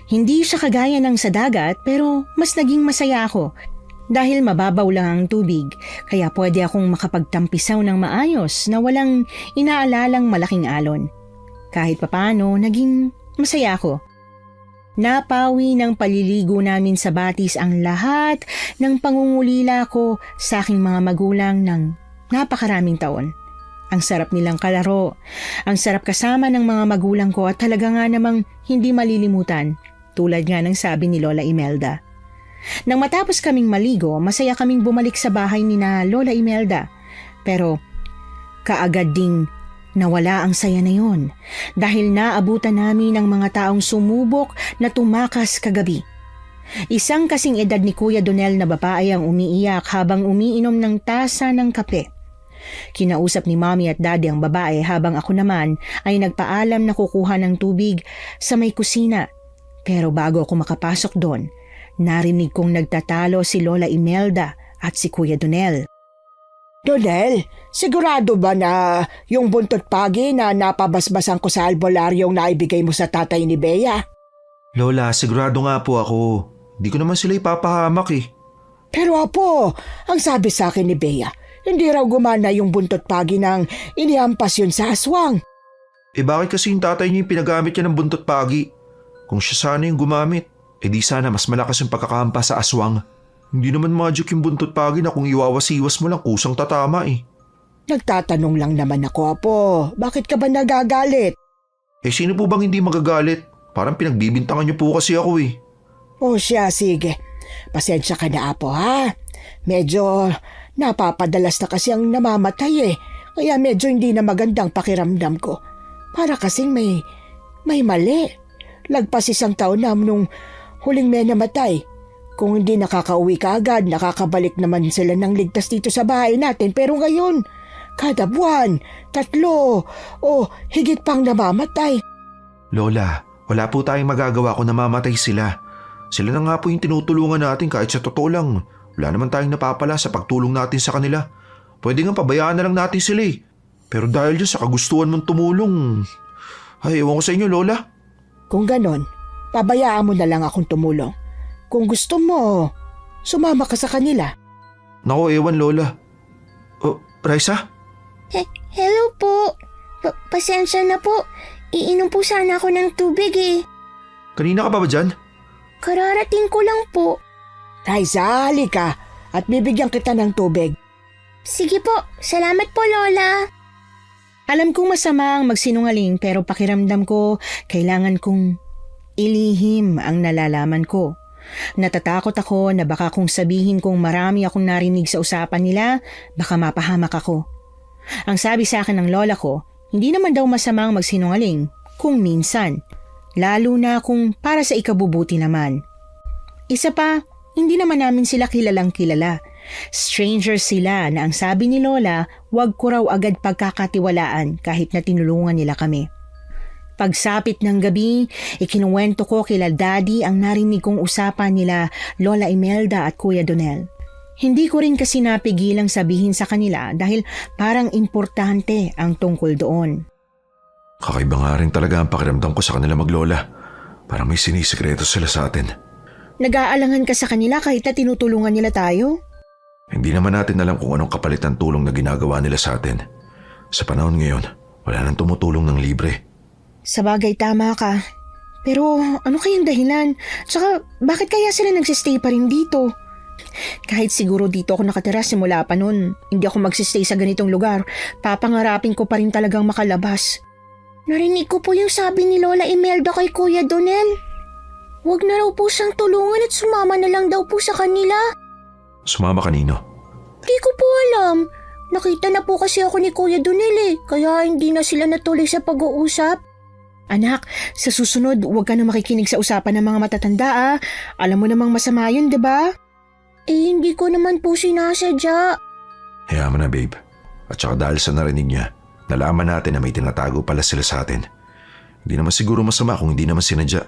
Hindi siya kagaya ng sa dagat pero mas naging masaya ako dahil mababaw lang ang tubig kaya pwede akong makapagtampisaw ng maayos na walang inaalalang malaking alon. Kahit papano naging masaya ako. Napawi ng paliligo namin sa batis ang lahat ng pangungulila ko sa aking mga magulang ng napakaraming taon. Ang sarap nilang kalaro, ang sarap kasama ng mga magulang ko at talaga nga namang hindi malilimutan, tulad nga ng sabi ni Lola Imelda. Nang matapos kaming maligo, masaya kaming bumalik sa bahay ni na Lola Imelda. Pero kaagad ding nawala ang saya na yon dahil naabutan namin ng mga taong sumubok na tumakas kagabi. Isang kasing edad ni Kuya Donel na babae ang umiiyak habang umiinom ng tasa ng kape. Kinausap ni Mommy at Daddy ang babae habang ako naman ay nagpaalam na kukuha ng tubig sa may kusina. Pero bago ako makapasok doon, narinig kong nagtatalo si Lola Imelda at si Kuya Donel. Donel, sigurado ba na yung buntot pagi na napabasbasan ko sa albularyong naibigay mo sa tatay ni Bea? Lola, sigurado nga po ako. Hindi ko naman sila ipapahamak eh. Pero apo, ang sabi sa akin ni Bea, hindi raw gumana yung buntot pagi nang inihampas yun sa aswang. Eh bakit kasi yung tatay niya yung pinagamit niya ng buntot pagi? Kung siya sana yung gumamit, di sana mas malakas yung pagkakahampas sa aswang. Hindi naman magic yung buntot pagi na kung iwawas-iwas mo lang kusang tatama eh. Nagtatanong lang naman ako, apo. Bakit ka ba nagagalit? Eh sino po bang hindi magagalit? Parang pinagbibintangan niyo po kasi ako eh. O siya, sige. Pasensya ka na, apo, ha? Medyo napapadalas na kasi ang namamatay eh. Kaya medyo hindi na magandang pakiramdam ko. Para kasing may mali. Lagpas 1 taon na nung huling may namatay. Kung hindi nakakauwi ka agad, nakakabalik naman sila ng ligtas dito sa bahay natin. Pero ngayon, kada buwan, 3 o higit pang namamatay. Lola, wala po tayong magagawa kung namamatay sila. Sila na nga po yung tinutulungan natin kahit sa totoo lang. Wala naman tayong napapala sa pagtulong natin sa kanila. Pwede nga pabayaan na lang natin sila eh. Pero dahil dyan sa kagustuhan mong tumulong, ay ewan ko sa inyo Lola. Kung ganon, pabayaan mo na lang akong tumulong. Kung gusto mo, sumama ka sa kanila. Naku, ewan Lola. Raisa? Hello po. Pasensya na po. Iinom po sana ako ng tubig eh. Kanina ka pa ba dyan? Kararating ko lang po. Raisa, halika at bibigyan kita ng tubig. Sige po. Salamat po, Lola. Alam kong masama ang magsinungaling pero pakiramdam ko kailangan kong ilihim ang nalalaman ko. Natatakot ako na baka kung sabihin kong marami akong narinig sa usapan nila, baka mapahamak ako. Ang sabi sa akin ng lola ko, hindi naman daw masamang magsinungaling kung minsan, lalo na kung para sa ikabubuti naman. Isa pa, hindi naman namin sila kilalang kilala. Strangers sila na ang sabi ni Lola, wag ko raw agad pagkakatiwalaan kahit na tinulungan nila kami. Pagsapit ng gabi, ikinuwento ko kila Daddy ang narinig kong usapan nila Lola Imelda at Kuya Donel. Hindi ko rin kasi napigilang sabihin sa kanila dahil parang importante ang tungkol doon. Kakaiba nga rin talaga ang pakiramdam ko sa kanila maglola. Parang may sinisikreto sila sa atin. Nag-aalangan ka sa kanila kahit na tinutulungan nila tayo? Hindi naman natin alam kung anong kapalit ng tulong na ginagawa nila sa atin. Sa panahon ngayon, wala nang tumutulong ng libre. Sabagay, tama ka. Pero ano kayang dahilan? Tsaka bakit kaya sila nagsistay pa rin dito? Kahit siguro dito ako nakatira simula pa nun, hindi ako magsistay sa ganitong lugar. Papangarapin ko pa rin talagang makalabas. Narinig ko po yung sabi ni Lola Imelda kay Kuya Donel. Huwag na raw po siyang tulungan at sumama na lang daw po sa kanila. Sumama kanino? Di ko po alam. Nakita na po kasi ako ni Kuya Donel kaya hindi na sila natuloy sa pag-uusap. Anak, sa susunod huwag ka na makikinig sa usapan ng mga matatanda. Alam mo namang masama yun, diba? Hindi ko naman po sinasadya. Hayaan mo na babe. At saka dahil sa narinig niya, nalaman natin na may tinatago pala sila sa atin. Hindi naman siguro masama kung hindi naman sinadya.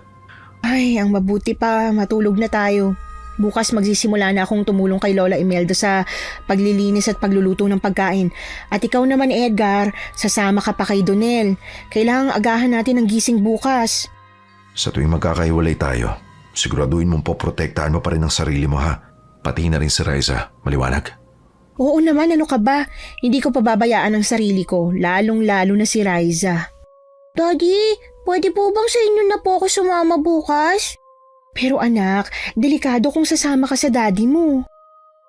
Ay, ang mabuti pa, matulog na tayo. Bukas magsisimula na akong tumulong kay Lola Imelda sa paglilinis at pagluluto ng pagkain. At ikaw naman, Edgar, sasama ka pa kay Donel. Kailangang agahan natin ang gising bukas. Sa tuwing magkakahiwalay tayo, siguraduhin mong poprotektahan mo pa rin ang sarili mo ha. Pati na rin si Riza, maliwanag? Oo naman, ano ka ba? Hindi ko pababayaan ang sarili ko, lalong-lalo na si Riza. Daddy, pwede po bang sa inyo na po ako sumama bukas? Pero anak, delikado kung sasama ka sa daddy mo.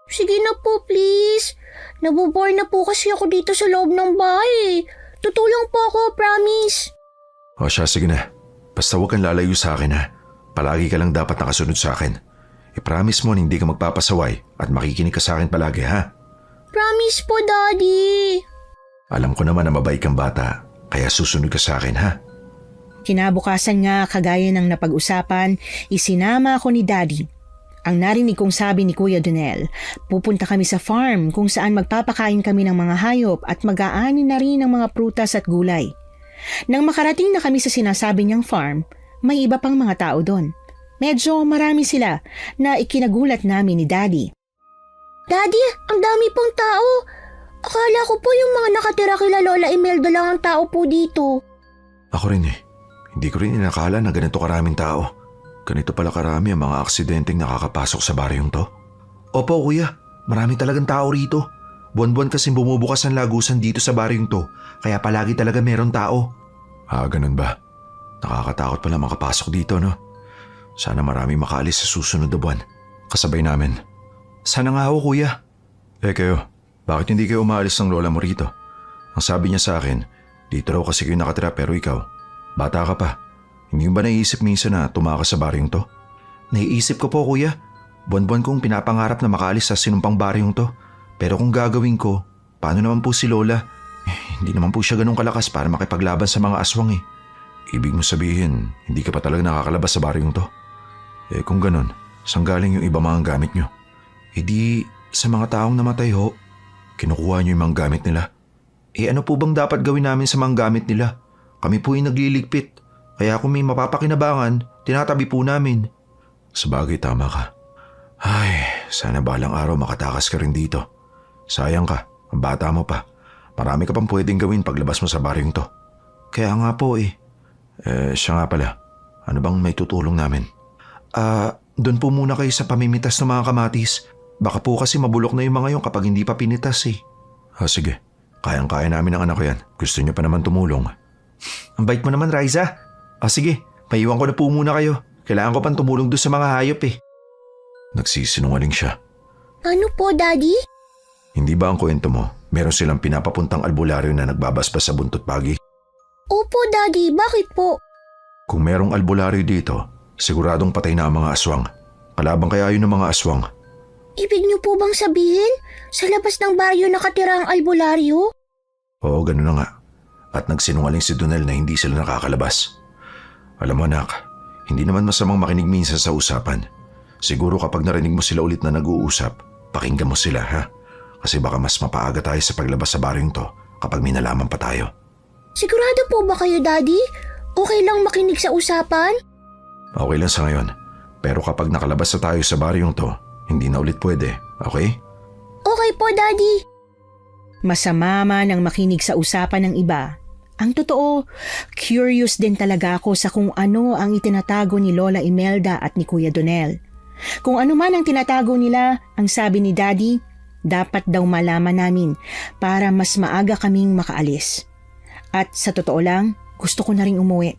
Sige na po, please. Nabobore na po kasi ako dito sa loob ng bahay. Tutulong po ako, promise. O siya, sige na. Basta huwag kang lalayo sa akin ha. Palagi ka lang dapat nakasunod sa akin. I-promise mo na hindi ka magpapasaway at makikinig ka sa akin palagi ha. Promise po, Daddy. Alam ko naman na mabait kang bata, kaya susunod ka sa akin ha. Kinabukasan nga, kagaya ng napag-usapan, isinama ako ni Daddy. Ang narinig kong sabi ni Kuya Donel, pupunta kami sa farm kung saan magpapakain kami ng mga hayop at mag-aani na rin ng mga prutas at gulay. Nang makarating na kami sa sinasabi niyang farm, may iba pang mga tao doon. Medyo marami sila na ikinagulat namin ni Daddy. Daddy, ang dami pong tao. Akala ko po yung mga nakatira kila Lola Imelda lang ang tao po dito. Ako rin eh. Hindi ko rin inakala na ganito karaming tao. Ganito pala karami ang mga aksidenteng nakakapasok sa baryong to. Opo kuya, marami talagang tao rito. Buwan-buwan kasing bumubukas ang lagusan dito sa baryong to, kaya palagi talaga meron tao. Ganun ba? Nakakatakot pala makapasok dito no? Sana marami makaalis sa susunod na buwan. Kasabay namin. Sana nga ako kuya. Kayo, bakit hindi kayo umaalis ng lola mo rito? Ang sabi niya sa akin, dito raw kasi kayo nakatira pero ikaw, bata ka pa. Hindi mo ba naiisip minsan na tumakas sa baryong to? Naiisip ko po kuya. Buwan-buwan kong pinapangarap na makaalis sa sinumpang baryong to. Pero kung gagawin ko, paano naman po si Lola? Hindi naman po siya ganun kalakas para makipaglaban sa mga aswang eh. Ibig mo sabihin, hindi ka pa talaga nakakalabas sa baryong to? Kung ganun, saan galing yung iba mga gamit nyo? Di sa mga taong namatay ho. Kinukuha nyo yung mga gamit nila. Ano po bang dapat gawin namin sa mga gamit nila? Kami po yung nagliligpit. Kaya kung may mapapakinabangan, tinatabi po namin. Sabagay, tama ka. Ay, sana balang araw makatakas ka rin dito. Sayang ka, ang bata mo pa. Marami ka pang pwedeng gawin paglabas mo sa baryong to. Kaya nga po eh. Siya nga pala. Ano bang may tutulong namin? Doon po muna kayo sa pamimitas ng mga kamatis. Baka po kasi mabulok na yung mga yun kapag hindi pa pinitas eh. Sige. Kayang-kaya namin ang anak ko yan. Gusto niyo pa naman tumulong. Ang bait mo naman, Riza. Sige, paiwan ko na po muna kayo. Kailangan ko pang tumulong doon sa mga hayop eh. Nagsisinungaling siya. Ano po, Daddy? Hindi ba ang kwento mo, meron silang pinapapuntang albularyo na nagbabasbas sa buntot pagi? Opo, Daddy. Bakit po? Kung merong albularyo dito, siguradong patay na ang mga aswang. Kalabang kaya yun ng mga aswang. Ibig niyo po bang sabihin, sa labas ng baryo nakatira ang albularyo? Oo, ganun na nga. At nagsinungaling si Donel na hindi sila nakakalabas. Alam mo anak, hindi naman masamang makinig minsan sa usapan. Siguro kapag narinig mo sila ulit na nag-uusap, pakinggan mo sila ha? Kasi baka mas mapaaga tayo sa paglabas sa baryong to kapag may nalaman pa tayo. Sigurado po ba kayo, Daddy? Okay lang makinig sa usapan? Okay lang sa ngayon. Pero kapag nakalabas na tayo sa baryong to, hindi na ulit pwede, okay? Okay po, Daddy. Masama man ang makinig sa usapan ng iba. Ang totoo, curious din talaga ako sa kung ano ang itinatago ni Lola Imelda at ni Kuya Donel. Kung ano man ang tinatago nila, ang sabi ni Daddy, dapat daw malaman namin para mas maaga kaming makaalis. At sa totoo lang, gusto ko na ring umuwi.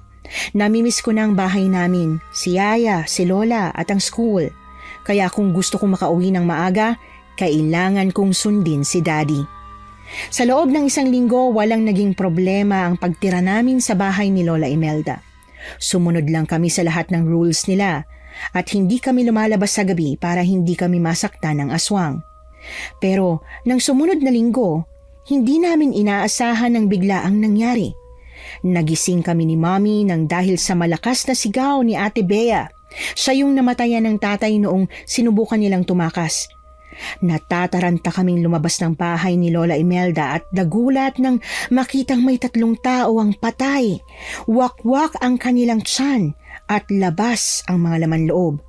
Namimiss ko na ang bahay namin, si Yaya, si Lola at ang school. Kaya kung gusto kong makauwi ng maaga, kailangan kong sundin si Daddy. Sa loob ng 1 linggo, walang naging problema ang pagtira namin sa bahay ni Lola Imelda. Sumunod lang kami sa lahat ng rules nila at hindi kami lumalabas sa gabi para hindi kami masaktan ng aswang. Pero nang sumunod na linggo, hindi namin inaasahan ng biglaang nangyari. Nagising kami ni Mommy nang dahil sa malakas na sigaw ni Ate Bea. Siya yung namatayan ng tatay noong sinubukan nilang tumakas. Natataranta kaming lumabas ng bahay ni Lola Imelda at nagulat nang makitang may 3 tao ang patay. Wakwak ang kanilang tiyan at labas ang mga laman loob.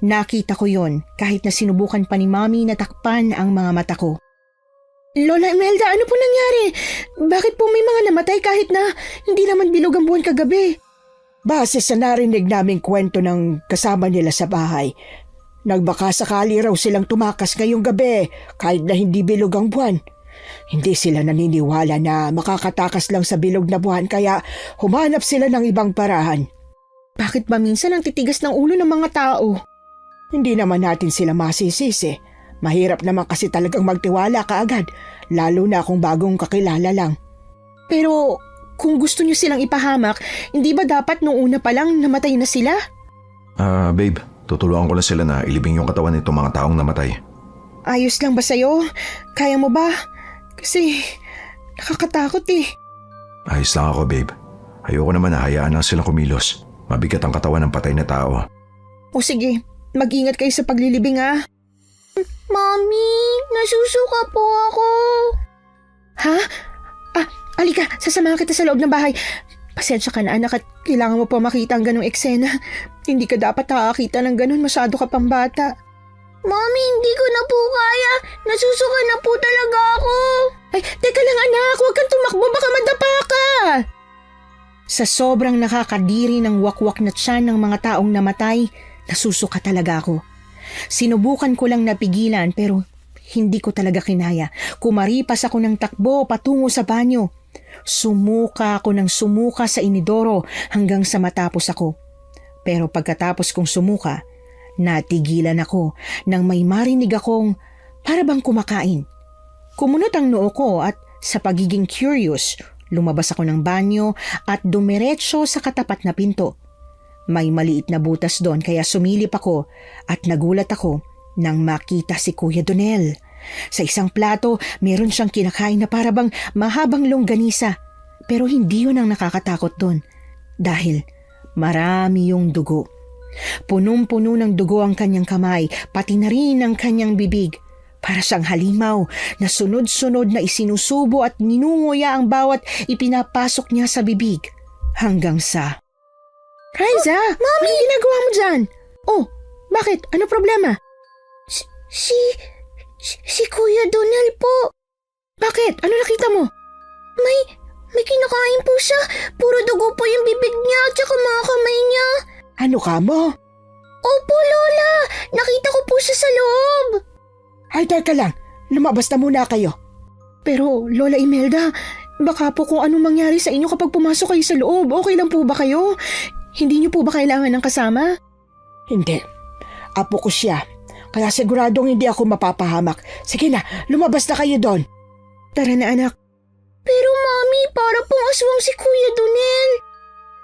Nakita ko yon kahit na sinubukan pa ni Mami na takpan ang mga mata ko. Lola Imelda, ano po nangyari? Bakit po may mga namatay kahit na hindi naman bilog ang buwan kagabi? Base sa narinig naming kwento ng kasama nila sa bahay, nagbaka sakali raw silang tumakas ngayong gabi kahit na hindi bilog ang buwan. Hindi sila naniniwala na makakatakas lang sa bilog na buwan kaya humanap sila ng ibang parahan. Bakit ba minsan ang titigas ng ulo ng mga tao? Hindi naman natin sila masisisi. Mahirap naman kasi talagang magtiwala kaagad, lalo na kung bagong kakilala lang. Pero kung gusto niyo silang ipahamak, hindi ba dapat nung una pa lang namatay na sila? Babe, tutulungan ko lang sila na ilibing yung katawan nitong mga taong namatay. Ayos lang ba sa'yo? Kaya mo ba? Kasi nakakatakot eh. Ayos lang ako, babe. Ayoko naman na hayaan lang silang kumilos. Mabigat ang katawan ng patay na tao. O sige, mag-ingat kayo sa paglilibing ha. Mami, nasusuka po ako. Ha? Alika, sasamahan kita sa loob ng bahay. Pasensya ka na anak at kailangan mo pa makita ang ganong eksena. Hindi ka dapat nakakita ng ganon, masyado ka pang bata. Mami, hindi ko na po kaya. Nasusuka na po talaga ako. Ay, teka lang anak, huwag kang tumakbo, baka madapa ka. Sa sobrang nakakadiri ng wakwak na tiyan ng mga taong namatay, nasusuka talaga ako. Sinubukan ko lang napigilan pero hindi ko talaga kinaya. Kumaripas ako ng takbo patungo sa banyo. Sumuka ako ng sumuka sa inidoro hanggang sa matapos ako. Pero pagkatapos kong sumuka, natigilan ako nang may marinig akong para bang kumakain. Kumunot ang noo ko at sa pagiging curious, lumabas ako ng banyo at dumiretso sa katapat na pinto. May maliit na butas doon kaya sumilip ako at nagulat ako nang makita si Kuya Donel. Sa isang plato, meron siyang kinakain na parabang mahabang longganisa. Pero hindi yun ang nakakatakot doon dahil marami yung dugo. Punong-puno ng dugo ang kanyang kamay, pati na rin ang kanyang bibig. Para siyang halimaw na sunod-sunod na isinusubo at ninunguya ang bawat ipinapasok niya sa bibig. Hanggang sa... Riza, Mami! Anong ginagawa mo dyan? Oh, bakit? Ano problema? Si Kuya Donel po. Bakit? Ano nakita mo? May kinakain po siya. Puro dugo po yung bibig niya at saka mga kamay niya. Ano ka mo? Opo, Lola. Nakita ko po siya sa loob. Ay, teka lang. Lumabas na muna kayo. Pero, Lola Imelda, baka po kung anong mangyari sa inyo kapag pumasok kayo sa loob, okay lang po ba kayo? Hindi niyo po ba kailangan ng kasama? Hindi. Apo ko siya. Kaya siguradong hindi ako mapapahamak. Sige na, lumabas na kayo doon. Tara na anak. Pero Mami, para pong aswang si Kuya Donel.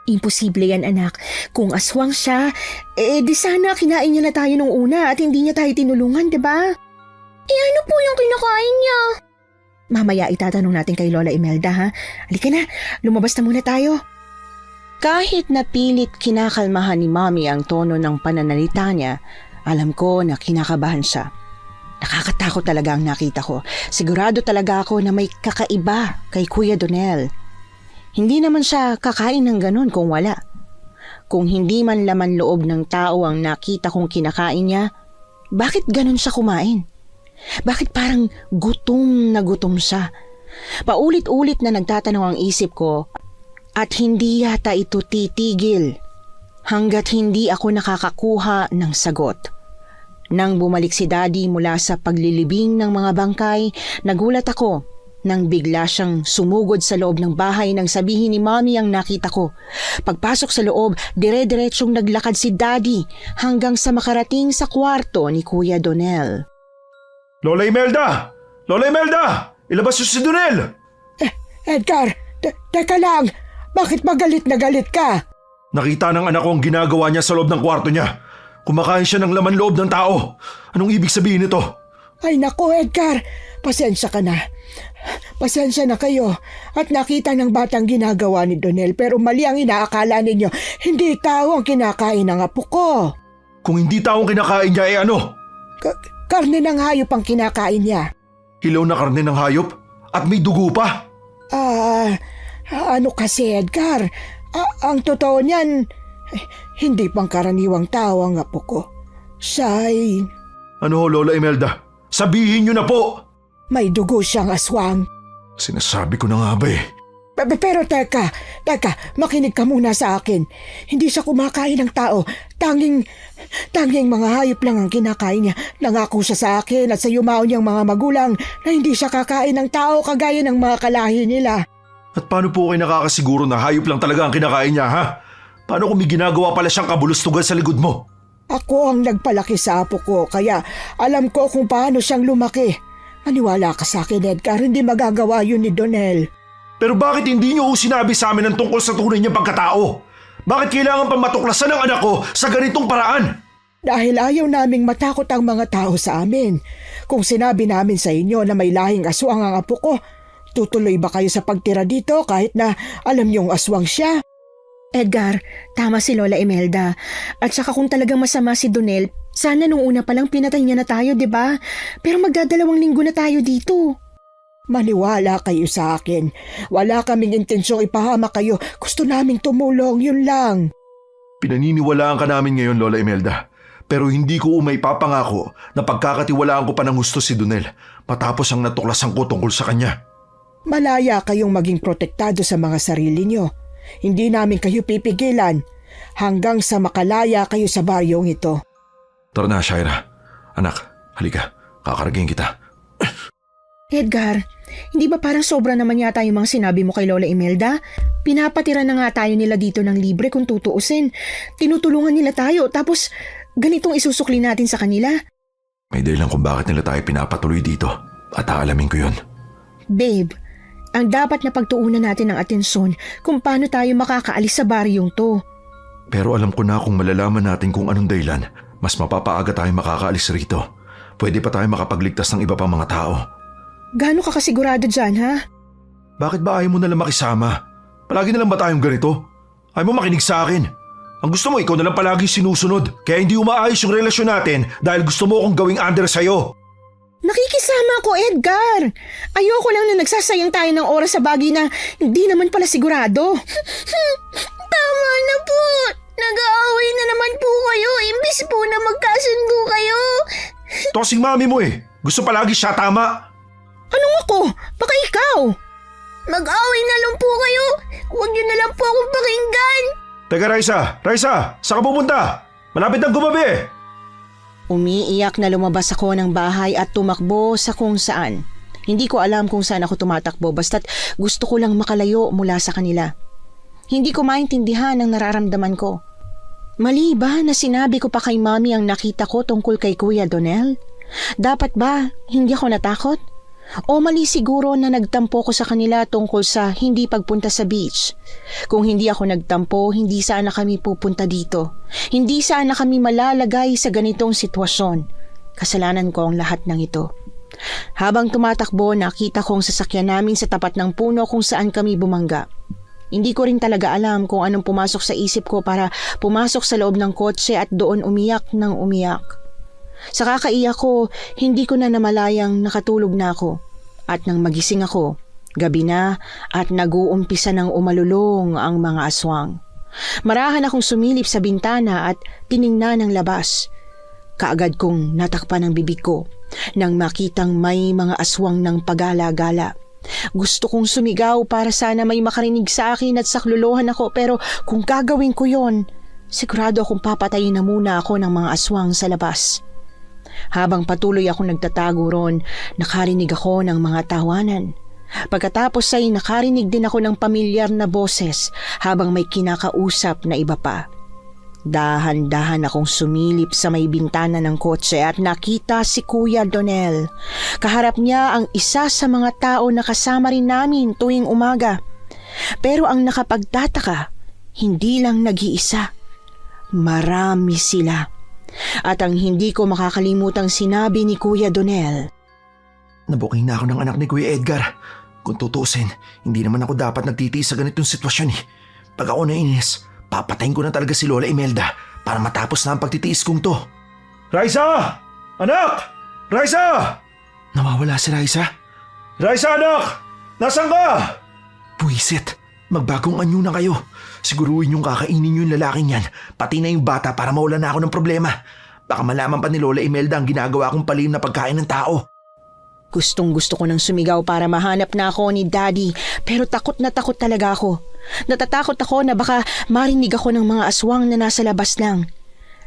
Imposible yan anak. Kung aswang siya, di sana kinain niya na tayo nung una at hindi niya tayo tinulungan, diba? Ano po yung kinakain niya? Mamaya itatanong natin kay Lola Imelda ha. Halika na, lumabas na muna tayo. Kahit napilit kinakalmahan ni Mami ang tono ng pananalita niya, alam ko na kinakabahan siya. Nakakatakot talaga ang nakita ko. Sigurado talaga ako na may kakaiba kay Kuya Donel. Hindi naman siya kakain ng ganun kung wala. Kung hindi man laman loob ng tao ang nakita kong kinakain niya, bakit ganun siya kumain? Bakit parang gutom na gutom siya? Paulit-ulit na nagtatanong ang isip ko at hindi yata ito titigil hanggat hindi ako nakakakuha ng sagot. Nang bumalik si Daddy mula sa paglilibing ng mga bangkay, nagulat ako nang bigla siyang sumugod sa loob ng bahay nang sabihin ni Mami ang nakita ko. Pagpasok sa loob, dire-diretsyong naglakad si Daddy hanggang sa makarating sa kwarto ni Kuya Donel. Lola Imelda! Lola Imelda! Ilabas si Donel! Edgar, teka lang. Bakit magalit na galit ka? Nakita ng anak ko ang ginagawa niya sa loob ng kwarto niya. Kumakain siya ng laman loob ng tao. Anong ibig sabihin nito? Ay nako Edgar, pasensya ka na. Pasensya na kayo at nakita ng batang ginagawa ni Donel pero mali ang inaakala ninyo. Hindi tao ang kinakain ng apo ko. Kung hindi tao ang kinakain niya, ano? Karne ng hayop ang kinakain niya. Hilaw na karne ng hayop? At may dugo pa? Ano kasi Edgar? Ang totoo niyan, hindi pang karaniwang tao ang apo ko. Siya ay Ano ho, Lola Imelda? Sabihin niyo na po! may dugo siyang aswang. Sinasabi ko na nga ba eh. Pero teka, makinig ka muna sa akin. Hindi siya kumakain ng tao. Tanging mga hayop lang ang kinakain niya. Nangako siya sa akin at sa yumao niyang mga magulang na hindi siya kakain ng tao kagaya ng mga kalahi nila. At paano po kayo nakakasiguro na hayop lang talaga ang kinakain niya, ha? Paano kung may ginagawa pala siyang kabulustugan sa likod mo? Ako ang nagpalaki sa apo ko, kaya alam ko kung paano siyang lumaki. Maniwala ka sa akin, Edgar, hindi magagawa yun ni Donel. Pero bakit hindi niyo sinabi sa amin ang tungkol sa tunay niyang pagkatao? Bakit kailangan pa matuklasan ng anak ko sa ganitong paraan? Dahil ayaw naming matakot ang mga tao sa amin. Kung sinabi namin sa inyo na may lahing aswang ang apo ko, tutuloy ba kayo sa pagtira dito kahit na alam niyong aswang siya? Edgar, tama si Lola Imelda. At saka kung talagang masama si Donel, sana nung una palang pinatay niya na tayo, di ba? Pero magdadalawang linggo na tayo dito. Maniwala kayo sa akin. Wala kaming intensyong ipahamak kayo. Gusto naming tumulong, yun lang. Pinaniniwalaan ka namin ngayon, Lola Imelda. Pero hindi ko maipapangako na pagkakatiwalaan ko pa ng gusto si Donel matapos ang natuklasan ko tungkol sa kanya. Malaya kayong maging protektado sa mga sarili nyo. Hindi namin kayo pipigilan hanggang sa makalaya kayo sa baryong ito. Tara na, Shaira. Anak, halika. Kakaragayin kita. Edgar, hindi ba parang sobra naman yata yung mga sinabi mo kay Lola Imelda? Pinapatira na nga tayo nila dito ng libre kung tutuusin. Tinutulungan nila tayo tapos ganitong isusukli natin sa kanila. May dahilan kung bakit nila tayo pinapatuloy dito at aalamin ko yun. Babe, ang dapat na pagtuunan natin ng atensyon kung paano tayo makakaalis sa baryong to. Pero alam ko na kung malalaman natin kung anong dahilan, mas mapapaaga tayo makakaalis rito. Pwede pa tayo makapagligtas ng iba pang mga tao. Gaano ka kasigurado dyan, ha? Bakit ba ayaw mo nalang makisama? Palagi nalang ba tayong ganito? Ayaw mo makinig sa akin? Ang gusto mo, ikaw nalang palagi sinusunod. Kaya hindi umaayos yung relasyon natin dahil gusto mo akong gawing under sa'yo. Nakikisama ko, Edgar. Ayoko lang na nagsasayang tayo ng oras sa bagay na hindi naman pala sigurado. Tama na po. Nag-aaway na naman po kayo. Imbis po na magkasundo kayo. Tosing mami mo eh. Gusto palagi siya tama. Anong ako? Baka ikaw. Mag-aaway na lang po kayo. Huwag niyo na lang po akong pakinggan. Teka Raisa, saan ka pupunta? Malapit nang gumabi. Umiiyak na lumabas ako ng bahay at tumakbo sa kung saan. Hindi ko alam kung saan ako tumatakbo basta't gusto ko lang makalayo mula sa kanila. Hindi ko maintindihan ang nararamdaman ko. Mali ba na sinabi ko pa kay Mami ang nakita ko tungkol kay Kuya Donel? Dapat ba hindi ako natakot? O mali siguro na nagtampo ko sa kanila tungkol sa hindi pagpunta sa beach? Kung hindi ako nagtampo, hindi sana kami pupunta dito. Hindi sana kami malalagay sa ganitong sitwasyon. Kasalanan ko ang lahat ng ito. Habang tumatakbo, nakita ko ang sasakyan namin sa tapat ng puno kung saan kami bumangga. Hindi ko rin talaga alam kung anong pumasok sa isip ko para pumasok sa loob ng kotse at doon umiyak ng umiyak. Sa kakaiyak ko, hindi ko na namalayang nakatulog na ako. At nang magising ako, gabi na at nag-uumpisa ng umalulong ang mga aswang. Marahan akong sumilip sa bintana at tiningnan ang labas. Kaagad kong natakpan ang bibig ko nang makitang may mga aswang ng pagala-gala. Gusto kong sumigaw para sana may makarinig sa akin at saklolohan ako pero kung gagawin ko yon, sigurado akong papatayin na muna ako ng mga aswang sa labas. Habang patuloy akong nagtatago ron, nakarinig ako ng mga tawanan. Pagkatapos ay nakarinig din ako ng pamilyar na boses habang may kinakausap na iba pa. Dahan-dahan akong sumilip sa may bintana ng kotse at nakita si Kuya Donel. Kaharap niya ang isa sa mga tao na kasama rin namin tuwing umaga. Pero ang nakapagtataka, hindi lang nag-iisa. Marami sila. At ang hindi ko makakalimutang sinabi ni Kuya Donel. Nabuking na ako ng anak ni Kuya Edgar. Kung tutusin, hindi naman ako dapat nagtitiis sa ganitong sitwasyon eh. Pag ako nainis, papatayin ko na talaga si Lola Imelda para matapos na ang pagtitiis kong to. Raisa! Anak! Raisa! Nawawala si Raisa? Raisa, anak! Nasaan ka? Puwisit, magbagong anyo na kayo. Siguruhin yung kakainin yung lalaking yan, pati na yung bata para mawala na ako ng problema. Baka malaman pa ni Lola Imelda ang ginagawa kong palim na pagkain ng tao. Gustong-gusto ko nang sumigaw para mahanap na ako ni Daddy, pero takot na takot talaga ako. Natatakot ako na baka marinig ako ng mga aswang na nasa labas lang.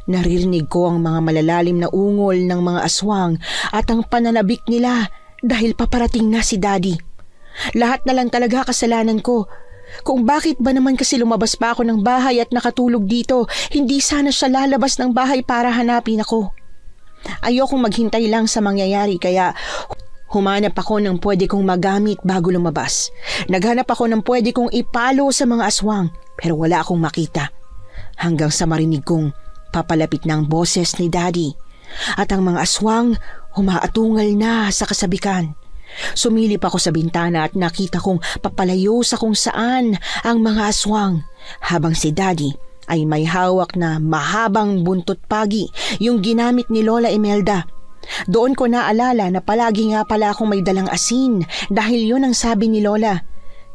Naririnig ko ang mga malalalim na ungol ng mga aswang at ang pananabik nila dahil paparating na si Daddy. Lahat na lang talaga kasalanan ko. Kung bakit ba naman kasi lumabas pa ako ng bahay at nakatulog dito, hindi sana siya lalabas ng bahay para hanapin ako. Ayokong maghintay lang sa mangyayari kaya humanap ako ng pwede kong magamit bago lumabas. Naghanap ako ng pwede kong ipalo sa mga aswang pero wala akong makita. Hanggang sa marinig kong papalapit ng boses ni Daddy at ang mga aswang humaatungal na sa kasabikan. Sumilip ako sa bintana at nakita kong papalayo sa kung saan ang mga aswang habang si Daddy ay may hawak na mahabang buntot pagi yung ginamit ni Lola Imelda. Doon ko naalala na palagi nga pala akong may dalang asin dahil yun ang sabi ni Lola.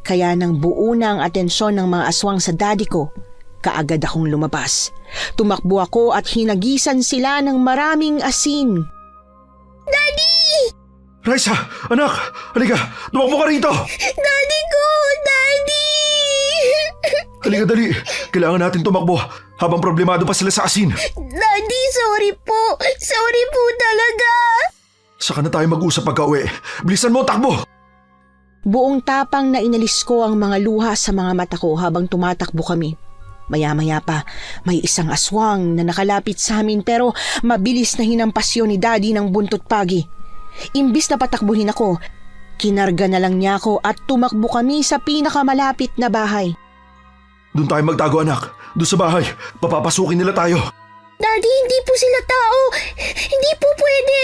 Kaya nang buo na ang atensyon ng mga aswang sa Daddy ko, kaagad akong lumabas. Tumakbo ako at hinagisan sila ng maraming asin. Daddy! Raisa, anak, halika, tumakbo ka rito. Daddy ko! Daddy! Halika dali, kailangan natin tumakbo habang problemado pa sila sa asin. Daddy, sorry po. Sorry po talaga. Saka na tayo mag-usap pagka-uwi. Bilisan mo, takbo! Buong tapang na inalis ko ang mga luha sa mga mata ko habang tumatakbo kami. Maya-maya pa, may isang aswang na nakalapit sa amin pero mabilis na hinampas yun ni Daddy ng buntot pagi. Imbis na patakbuhin ako, kinarga na lang niya ako at tumakbo kami sa pinakamalapit na bahay. Doon tayo magtago, anak. Doon sa bahay, papapasukin nila tayo. Daddy, hindi po sila tao. Hindi po pwede.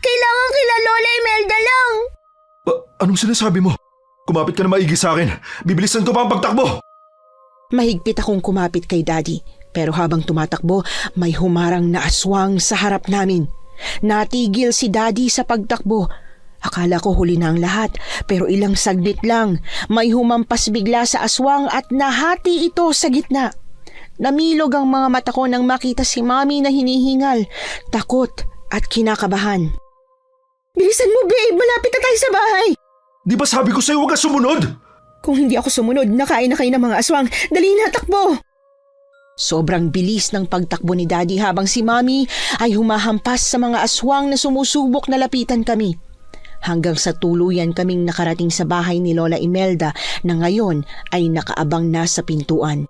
Kailangan kila Lola Imelda lang. Anong sinasabi mo? Kumapit ka na maigi sa akin. Bibilisan ko pa ang pagtakbo. Mahigpit akong kumapit kay Daddy, pero habang tumatakbo, may humarang na aswang sa harap namin. Natigil si Daddy sa pagtakbo. Akala ko huli na ang lahat, pero ilang saglit lang, may humampas bigla sa aswang at nahati ito sa gitna. Namilog ang mga mata ko nang makita si Mami na hinihingal, takot at kinakabahan. Bilisan mo, babe! Malapit na tayo sa bahay! Di ba sabi ko sa'yo huwag ka sumunod? Kung hindi ako sumunod, nakain na kayo ng mga aswang. Dali na, takbo! Sobrang bilis ng pagtakbo ni Daddy habang si Mami ay humahampas sa mga aswang na sumusubok na lapitan kami. Hanggang sa tuluyan kaming nakarating sa bahay ni Lola Imelda na ngayon ay nakaabang na sa pintuan.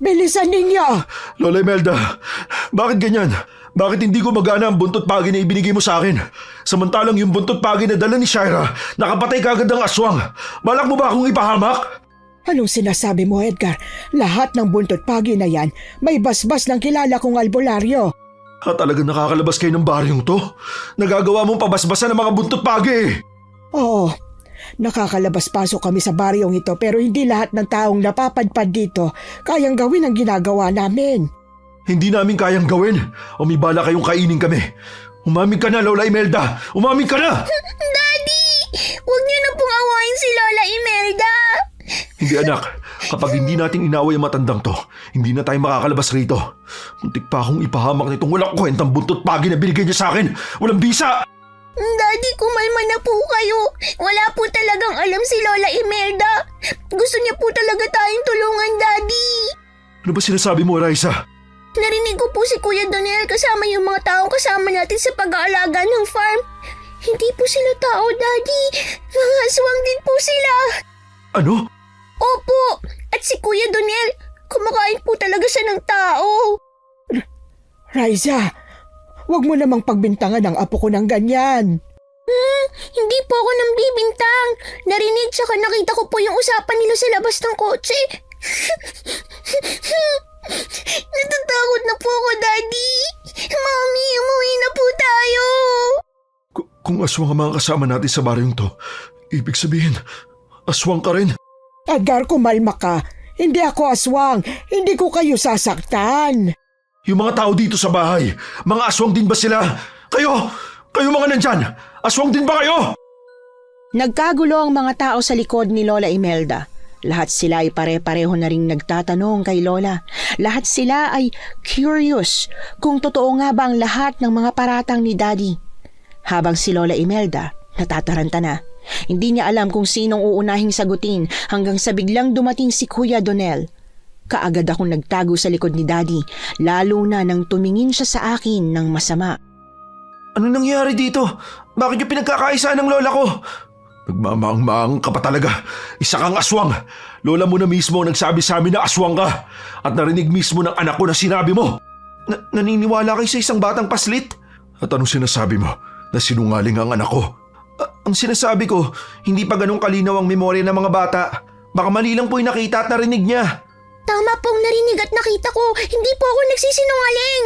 Bilisan ninyo! Lola Imelda, bakit ganyan? Bakit hindi ko magana ang buntot pagi na ibinigay mo sa akin? Samantalang yung buntot pagi na dala ni Shaira, nakapatay kagad ng aswang. Balak mo ba akong ipahamak? Anong sinasabi mo, Edgar? Lahat ng buntot pagi na yan, may basbas ng kilala kong albularyo. Talagang nakakalabas kayo ng baryong to? Nagagawa mong pabasbasan ng mga buntot pagi. Oo, nakakalabas-pasok kami sa baryong ito pero hindi lahat ng taong napapadpad dito kayang gawin ang ginagawa namin. Hindi namin kayang gawin o may bala kayong kainin kami. Umamig ka na, Lola Imelda! Umamig ka na! Daddy! Huwag niyo na pong awayin si Lola Imelda. Hindi, anak. Kapag hindi natin inaway ang matandang to, hindi na tayo makakalabas rito. Muntik pa akong ipahamak nitong walang kwentang buntot pagi na binigay niya sa akin. Walang bisa! Daddy, kumalma na po kayo. Wala po talagang alam si Lola Imelda. Gusto niya po talaga tayong tulungan, Daddy. Ano ba sinasabi mo, Raisa? Narinig ko po si Kuya Donel kasama yung mga taong kasama natin sa pag-aalaga ng farm. Hindi po sila tao, Daddy. Mga aswang din po sila. Ano? Opo, at si Kuya Donel, kumakain po talaga siya ng tao. Raisa, huwag mo namang pagbintangan ang apo ko ng ganyan. Hindi po ako nang bibintang. Narinig tsaka nakita ko po yung usapan nila sa labas ng kotse. Natatakot na po ako, Daddy. Mommy, umuwi na po tayo. Kung aswang ang mga kasama natin sa baryong to, ibig sabihin, aswang ka rin. Edgar, kumalma ka. Hindi ako aswang. Hindi ko kayo sasaktan. Yung mga tao dito sa bahay, mga aswang din ba sila? Kayo, Kayo mga nandyan! Aswang din ba kayo? Nagkagulo ang mga tao sa likod ni Lola Imelda. Lahat sila ay pare-pareho na ring nagtatanong kay Lola. Lahat sila ay curious kung totoo nga ba ang lahat ng mga paratang ni Daddy. Habang si Lola Imelda natataranta na. Hindi niya alam kung sinong uunahing sagutin hanggang sa biglang dumating si Kuya Donel. Kaagad akong nagtago sa likod ni Daddy, lalo na nang tumingin siya sa akin ng masama. Ano nangyari dito? Bakit yung pinagkakaisa ng lola ko? Nagmamaang-maang ka pa talaga. Isa kang aswang. Lola mo na mismo ang nagsabi sa amin na aswang ka. At narinig mismo ng anak ko na sinabi mo. Naniniwala kayo sa isang batang paslit? At anong sinasabi mo? Na sinungaling ang anak ko? Ang sinasabi ko, hindi pa ganun kalinaw ang memorya ng mga bata. Baka mali lang po yung nakita at narinig niya. Tama pong narinig at nakita ko. Hindi po ako nagsisinungaling.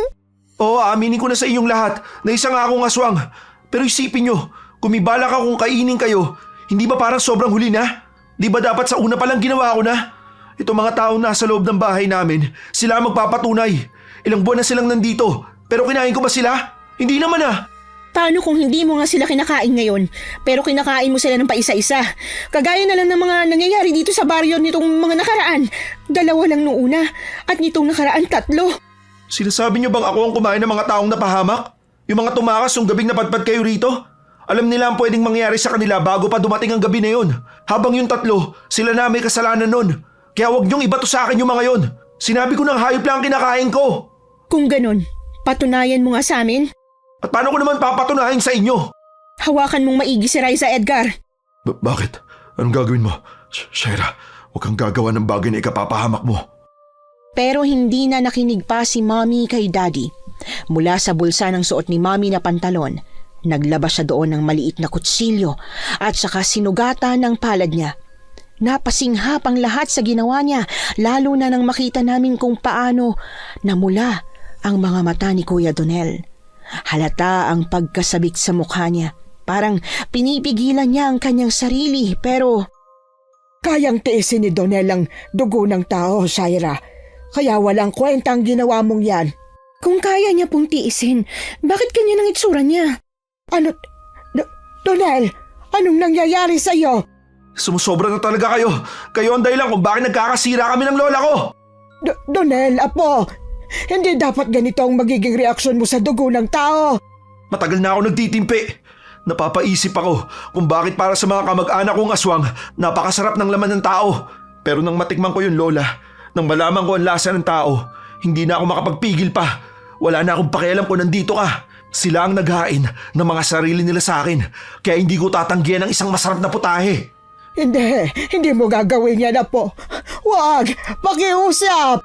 Oo, aaminin ko na sa inyong lahat na isa nga akong aswang. Pero isipin nyo, kung may balak akong kainin kayo, hindi ba parang sobrang huli na? Di ba dapat sa una palang ginawa ko na? Itong mga taong nasa loob ng bahay namin, sila ang magpapatunay. Ilang buwan na silang nandito, pero kinain ko ba sila? Hindi naman ah. Paano kung hindi mo nga sila kinakain ngayon, pero kinakain mo sila ng paisa-isa? Kagaya na lang ng mga nangyayari dito sa baryo nitong mga nakaraan. 2 lang noong una, at nitong nakaraan 3. Sinasabi niyo bang ako ang kumain ng mga taong napahamak? Yung mga tumakas yung gabing napadpad kayo rito? Alam nila ang pwedeng mangyari sa kanila bago pa dumating ang gabi na yun. Habang yung 3, sila na may kasalanan nun. Kaya huwag niyong ibato sa akin yung mga yun. Sinabi ko ng hayop lang ang kinakain ko. Kung ganun, patunayan mo nga sa amin. At paano ko naman papatunayan sa inyo? Hawakan mong maigi si Raisa, Edgar. Bakit? Anong gagawin mo? Shaira, huwag kang gagawa ng bagay na ikapapahamak mo. Pero hindi na nakinig pa si Mommy kay Daddy. Mula sa bulsa ng suot ni Mommy na pantalon, naglabas siya doon ng maliit na kutsilyo at saka sinugatan ng palad niya. Napasinghap ang lahat sa ginawa niya, lalo na nang makita namin kung paano namula ang mga mata ni Kuya Donel. Halata ang pagkasabik sa mukha niya. Parang pinipigilan niya ang kanyang sarili, pero Kayang tiisin ni Donel ang dugo ng tao, Shaira. Kaya walang kwenta ang ginawa mong yan. kung kaya niya pong tiisin, bakit ganyan ang itsura niya? Ano? Donel, anong nangyayari sa'yo? Sumusobra na talaga kayo. Kayo ang dahilan kung bakit nagkakasira kami ng lola ko. Donel, apo, hindi dapat ganito ang magiging reaksyon mo sa dugo ng tao. Matagal na ako nagtitimpi. Napapaisip ako kung bakit para sa mga kamag-anak kong aswang, napakasarap ng laman ng tao. Pero nang matikman ko yung lola, nang malaman ko ang lasa ng tao, hindi na ako makapagpigil pa. Wala na akong pakialam kung nandito ka. Sila ang naghain ng mga sarili nila sa akin, kaya hindi ko tatanggihan ng isang masarap na putahe. Hindi mo gagawin yan, apo. Huwag, pakiusap.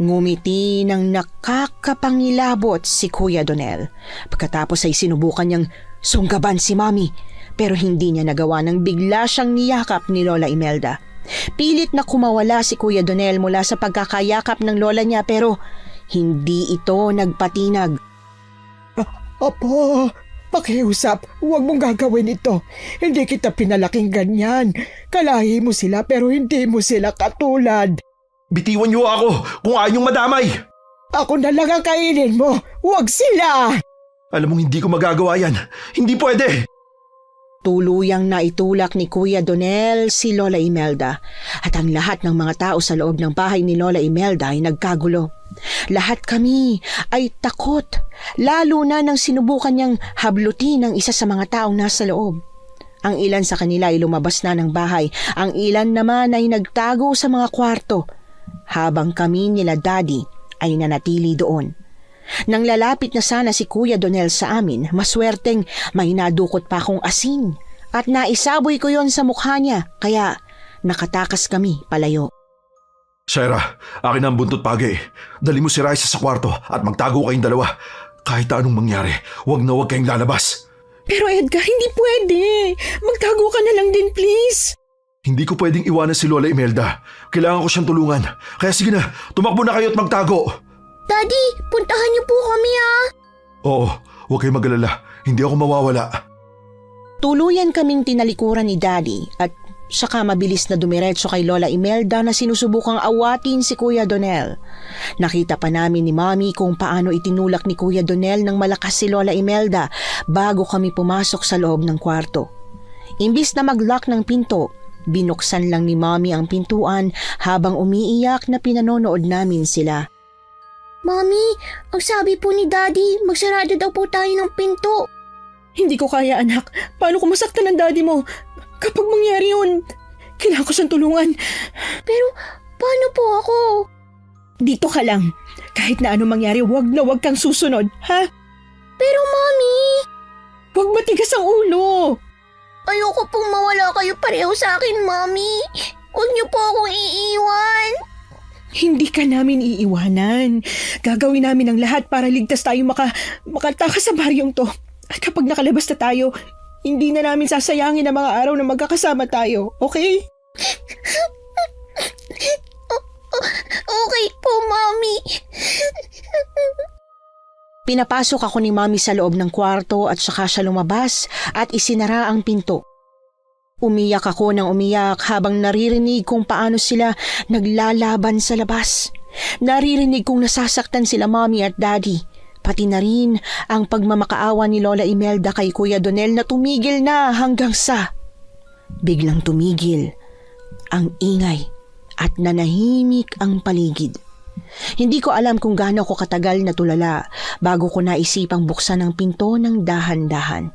Ngumiti ng nakakapangilabot si Kuya Donel. Pagkatapos ay sinubukan niyang sunggaban si Mommy, pero hindi niya nagawa nang bigla siyang niyakap ni Lola Imelda. Pilit na kumawala si Kuya Donel mula sa pagkakayakap ng lola niya, pero hindi ito nagpatinag. Apo, pakiusap, huwag mong gagawin ito. Hindi kita pinalaking ganyan. Kalahi mo sila pero hindi mo sila katulad. Bitiwan niyo ako kung ayaw niyong madamay. Ako na lang ang kainin mo, huwag sila! Alam mong hindi ko magagawa yan. Hindi pwede. Tuluyang naitulak ni Kuya Donel si Lola Imelda, at ang lahat ng mga tao sa loob ng bahay ni Lola Imelda ay nagkagulo. Lahat kami ay takot, lalo na nang sinubukan niyang hablutin ang isa sa mga taong nasa loob. Ang ilan sa kanila ay lumabas na ng bahay, ang ilan naman ay nagtago sa mga kwarto, habang kami nila Daddy ay nanatili doon. Nang lalapit na sana si Kuya Donel sa amin, maswerteng may nadukot pa akong asin at naisaboy ko yon sa mukha niya, kaya nakatakas kami palayo. Shaira, akin ang buntot pagi. Dali mo si Raisa sa kwarto at magtago kayong dalawa. Kahit anong mangyari, huwag na huwag kayong lalabas. Pero Edgar, hindi pwede. Magtago ka na lang din, please. Hindi ko pwedeng iwanan si Lola Imelda. Kailangan ko siyang tulungan. Kaya sige na, tumakbo na kayo at magtago. Daddy, puntahan niyo po kami Oo, huwag kayong mag-alala. Hindi ako mawawala. Tuluyan kaming tinalikuran ni Daddy at Saka mabilis na dumiretso kay Lola Imelda na sinusubukang awatin si Kuya Donel. Nakita pa namin ni Mommy kung paano itinulak ni Kuya Donel ng malakas si Lola Imelda bago kami pumasok sa loob ng kwarto. Imbis na mag-lock ng pinto, binuksan lang ni Mommy ang pintuan habang umiiyak na pinanonood namin sila. Mommy, ang sabi po ni Daddy, magsarado daw po tayo ng pinto. Hindi ko kaya, anak. Paano kung masaktan ng daddy mo? Kapag mangyari yun, kailangan ko siyang tulungan. Pero paano po ako? Dito ka lang. Kahit na ano mangyari, wag na wag kang susunod, ha? Pero Mommy, Wag matigas ang ulo. ayoko pong mawala kayo pareho sa akin, Mommy. Huwag niyo po akong iiwan. Hindi ka namin iiwanan. Gagawin namin ang lahat para ligtas tayo makatakas sa baryong to. At kapag nakalabas na tayo, hindi na namin sasayangin ang mga araw na magkakasama tayo, okay? Okay po, Mommy. Pinapasok ako ni Mommy sa loob ng kwarto at saka siya lumabas at isinara ang pinto. Umiyak ako ng umiyak habang naririnig kung paano sila naglalaban sa labas. Naririnig kong nasasaktan sila Mommy at Daddy. Pati na rin ang pagmamakaawa ni Lola Imelda kay Kuya Donel na tumigil na hanggang sa biglang tumigil ang ingay at nanahimik ang paligid. Hindi ko alam kung gaano ko katagal na tulala bago ko naisipang buksan ang pinto ng dahan-dahan.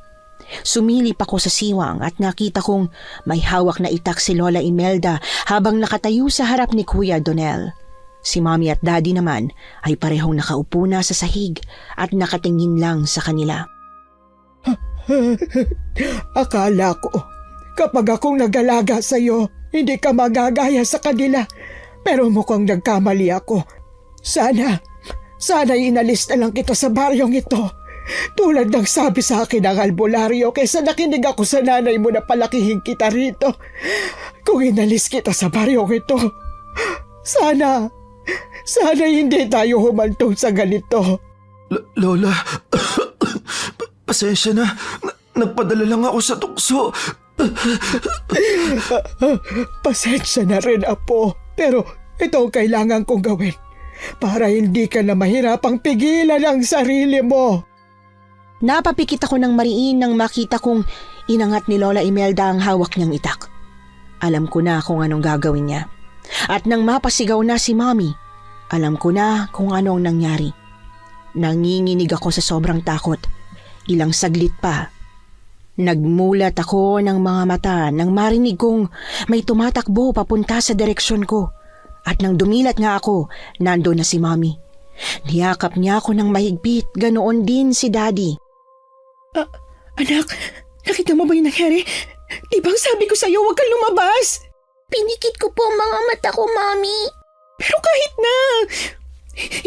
Sumilip ako sa siwang at nakita kong may hawak na itak si Lola Imelda habang nakatayo sa harap ni Kuya Donel. Si Mommy at Daddy naman ay parehong nakaupo na sa sahig at nakatingin lang sa kanila. Akala ko, kapag akong nag-alaga sa'yo, hindi ka magagaya sa kanila. Pero mukhang nagkamali ako. Sana inalis na lang kita sa baryong ito. Tulad ng sabi sa akin ng albularyo kaysa nakinig ako sa nanay mo na palakihin kita rito. Kung inalis kita sa baryong ito, sana hindi tayo humantong sa ganito. Lola, pasensya na. Nagpadala lang ako sa tukso. Pasensya na rin, Apo. Pero ito ang kailangan kong gawin para hindi ka na mahirapang pigilan ang sarili mo. Napapikit ako ng mariin nang makita kong inangat ni Lola Imelda ang hawak niyang itak. Alam ko na kung anong gagawin niya. At nang mapasigaw na si Mommy, alam ko na kung anong nangyari. Nanginginig ako sa sobrang takot. Ilang saglit pa, nagmulat ako ng mga mata nang marinig kong may tumatakbo papunta sa direksyon ko. At nang dumilat nga ako, nando na si Mommy. Niyakap niya ako ng mahigpit, ganoon din si Daddy. Anak, nakita mo ba yung nangyari? Di bang sabi ko sa'yo huwag kang lumabas? Pinikit ko po ang mga mata ko, Mommy. Pero kahit na,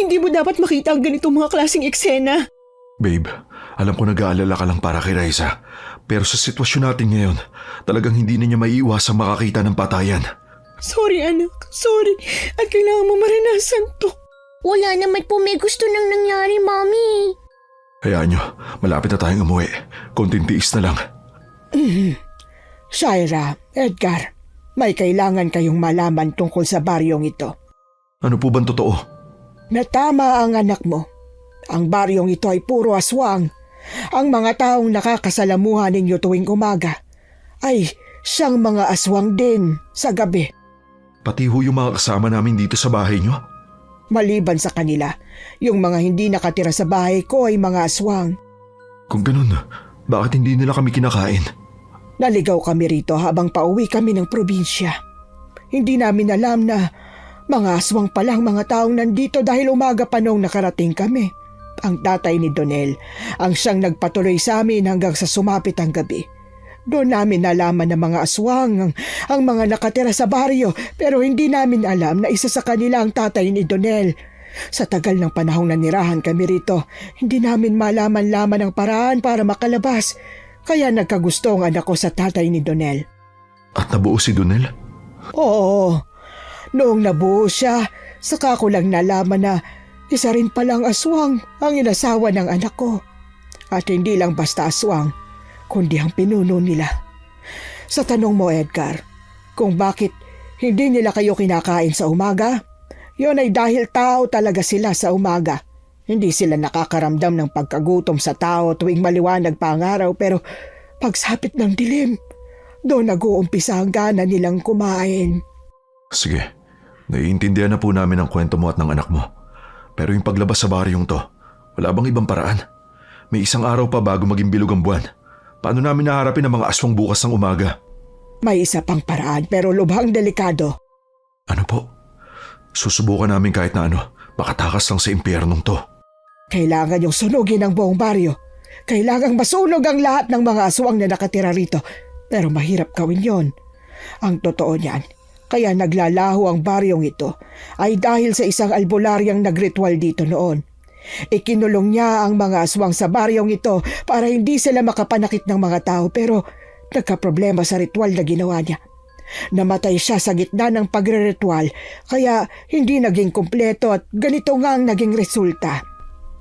hindi mo dapat makita ang ganitong mga klaseng eksena. Babe, alam ko nag-aalala ka lang para kay Raisa. Pero sa sitwasyon natin ngayon, talagang hindi na niya maiiwasang makakita ng patayan. Sorry anak, sorry. At kailangan mo maranasan to. Wala naman po may gusto nang nangyari, Mommy. Hayaan niyo, malapit na tayong umuwi. Konting tiis na lang. Shaira, Edgar, may kailangan kayong malaman tungkol sa baryong ito. Ano po bang totoo? Na tama ang anak mo. Ang baryong ito ay puro aswang. Ang mga taong nakakasalamuhan ninyo tuwing umaga ay siyang mga aswang din sa gabi. Pati ho yung mga kasama namin dito sa bahay niyo? Maliban sa kanila, yung mga hindi nakatira sa bahay ko ay mga aswang. Kung ganun, bakit hindi nila kami kinakain? Naligaw kami rito habang pauwi kami ng probinsya. Hindi namin alam na mga aswang palang mga taong nandito dahil umaga pa noong nakarating kami. Ang tatay ni Donel ang siyang nagpatuloy sa amin hanggang sa sumapit ang gabi. Doon namin nalaman na mga aswang ang mga nakatira sa baryo pero hindi namin alam na isa sa kanila ang tatay ni Donel. Sa tagal ng panahong nanirahan kami rito, hindi namin malaman-laman ang paraan para makalabas. Kaya nagkagusto ang anak ko sa tatay ni Donel. At nabuo si Donel? Oo. Noong nabuo siya, saka ko lang nalaman na isa rin palang aswang ang inasawa ng anak ko. At hindi lang basta aswang, kundi ang pinuno nila. Sa tanong mo, Edgar, Kung bakit hindi nila kayo kinakain sa umaga, yun ay dahil tao talaga sila sa umaga. Hindi sila nakakaramdam ng pagkagutom sa tao tuwing maliwanag pa ang araw, pero pagsapit ng dilim, doon nag-uumpisa ang gana nilang kumain. Sige, naiintindihan na po namin ang kwento mo at ng anak mo. Pero yung paglabas sa baryong to, wala bang ibang paraan? May isang araw pa bago maging bilog ang buwan. Paano namin naharapin ang mga aswang bukas ng umaga? May isa pang paraan pero lubhang delikado. Ano po? Susubukan namin kahit na ano. Baka takas lang sa impyernong to. Kailangan yung sunugin ang buong baryo. Kailangang masunog ang lahat ng mga aswang na nakatira rito. Pero mahirap gawin yon. Ang totoo niyan, kaya naglalaho ang baryong ito ay dahil sa isang albularyang nagritual dito noon. Ikinulong niya ang mga aswang sa baryong ito para hindi sila makapanakit ng mga tao, pero nagkaproblema sa ritual na ginawa niya. Namatay siya sa gitna ng pagre-ritual kaya hindi naging kumpleto at ganito nga ang naging resulta.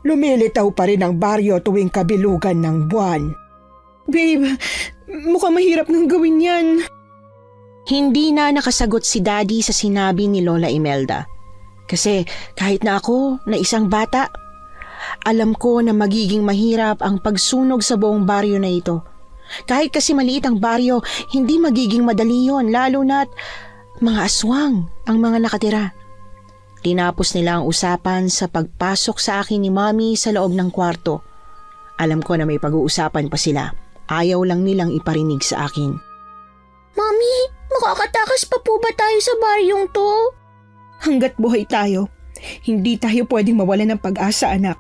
Lumilitaw pa rin ang baryo tuwing kabilugan ng buwan. Babe, mukhang mahirap nang gawin yan. Hindi na nakasagot si Daddy sa sinabi ni Lola Imelda. Kasi kahit na ako na isang bata, alam ko na magiging mahirap ang pagsunog sa buong baryo na ito. Kahit kasi maliit ang baryo, hindi magiging madali yon, lalo na't mga aswang ang mga nakatira. Tinapos nila ang usapan sa pagpasok sa akin ni Mommy sa loob ng kwarto. Alam ko na may pag-uusapan pa sila. Ayaw lang nilang iparinig sa akin. Mami, makakatakas pa po ba tayo sa baryong to? Hanggat buhay tayo, hindi tayo pwedeng mawalan ng pag-asa, anak.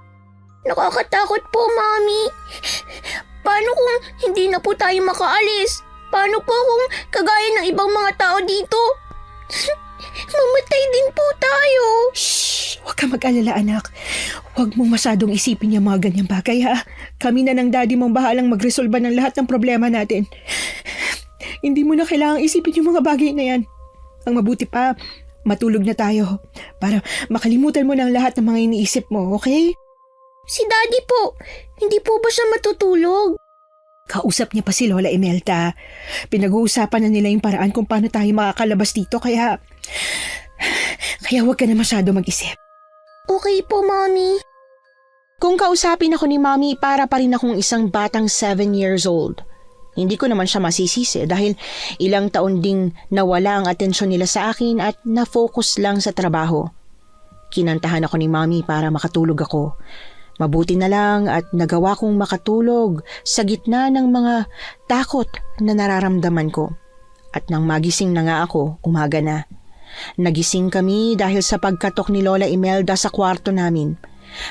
Nakakatakot po, Mami. Paano kung hindi na po tayo makaalis? Paano po kung kagaya ng ibang mga tao dito? Mamatay din po tayo. Shh! Huwag ka mag-alala, anak. Huwag mong masyadong isipin yung mga ganyang bagay, ha? Kami na ng daddy mong bahalang magresolba ng lahat ng problema natin. Hindi mo na kailangang isipin yung mga bagay na yan. Ang mabuti pa, matulog na tayo para makalimutan mo ng lahat ng mga iniisip mo, okay? Si Daddy po, hindi po ba siya matutulog? Kausap niya pa si Lola Imelda. Pinag-uusapan na nila yung paraan kung paano tayo makakalabas dito, kaya huwag ka na masyado mag-isip. Okay po, Mami. Kung kausapin ako ni Mommy, para pa rin akong isang batang 7 years old. Hindi ko naman siya masisisi dahil ilang taon ding nawala ang atensyon nila sa akin at na-focus lang sa trabaho. Kinantahan ako ni Mommy para makatulog ako. Mabuti na lang at nagawa kong makatulog sa gitna ng mga takot na nararamdaman ko. At nang magising na nga ako, umaga na. Nagising kami dahil sa pagkatok ni Lola Imelda sa kwarto namin.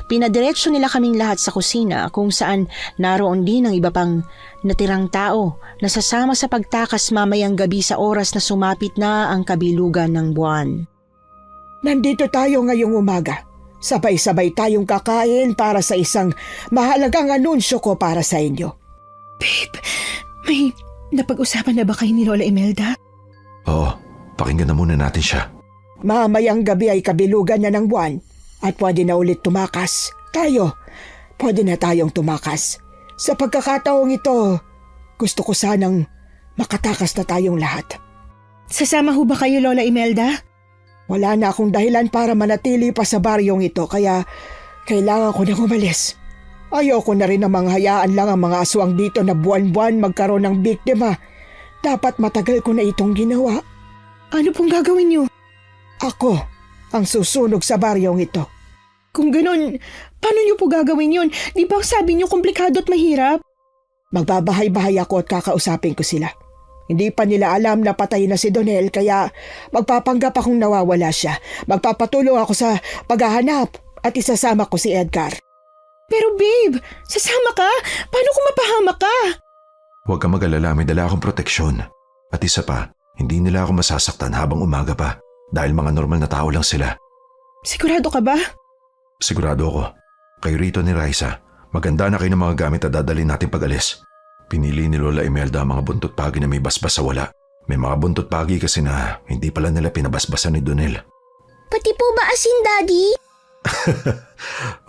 Pinadiretso nila kaming lahat sa kusina kung saan naroon din ang iba pang natirang tao na sasama sa pagtakas mamayang gabi sa oras na sumapit na ang kabilugan ng buwan. Nandito tayo ngayong umaga. Sabay-sabay tayong kakain para sa isang mahalagang anunsyo ko para sa inyo. Babe, may napag-usapan na ba kayo ni Lola Imelda? Oo, pakinggan na muna natin siya. Mamayang gabi ay kabilugan na ng buwan at pwede na ulit tumakas. Pwede na tayong tumakas. Sa pagkakataong ito, gusto ko sanang makatakas na tayong lahat. Sasama ho ba kayo, Lola Imelda? Wala na akong dahilan para manatili pa sa baryong ito kaya kailangan ko nang umalis. Ayoko na rin namang hayaan lang ang mga aswang dito na buwan-buwan magkaroon ng biktima. Dapat matagal ko na itong ginawa. Ano pong gagawin niyo? Ako ang susunog sa baryong ito. Kung ganun, paano niyo po gagawin yun? Di ba sabi niyo komplikado at mahirap? Magbabahay-bahay ako at kakausapin ko sila. Hindi pa nila alam na patay na si Donel kaya magpapanggap akong nawawala siya. Magpapatulong ako sa paghahanap at isasama ko si Edgar. Pero babe, sasama ka? Paano kung mapahamak ka? Huwag ka mag-alala, may dala akong proteksyon. At isa pa, hindi nila ako masasaktan habang umaga pa dahil mga normal na tao lang sila. Sigurado ka ba? Sigurado ako. Kayo rito ni Raisa, maganda na kayo ng mga gamit na dadalhin natin pag-alis. Pinili ni Lola Imelda ang mga buntot pagi na may basbas sa wala. May mga buntot pagi kasi na hindi pala nila pinabasbasan ni Donel. Pati po ba asin, Daddy?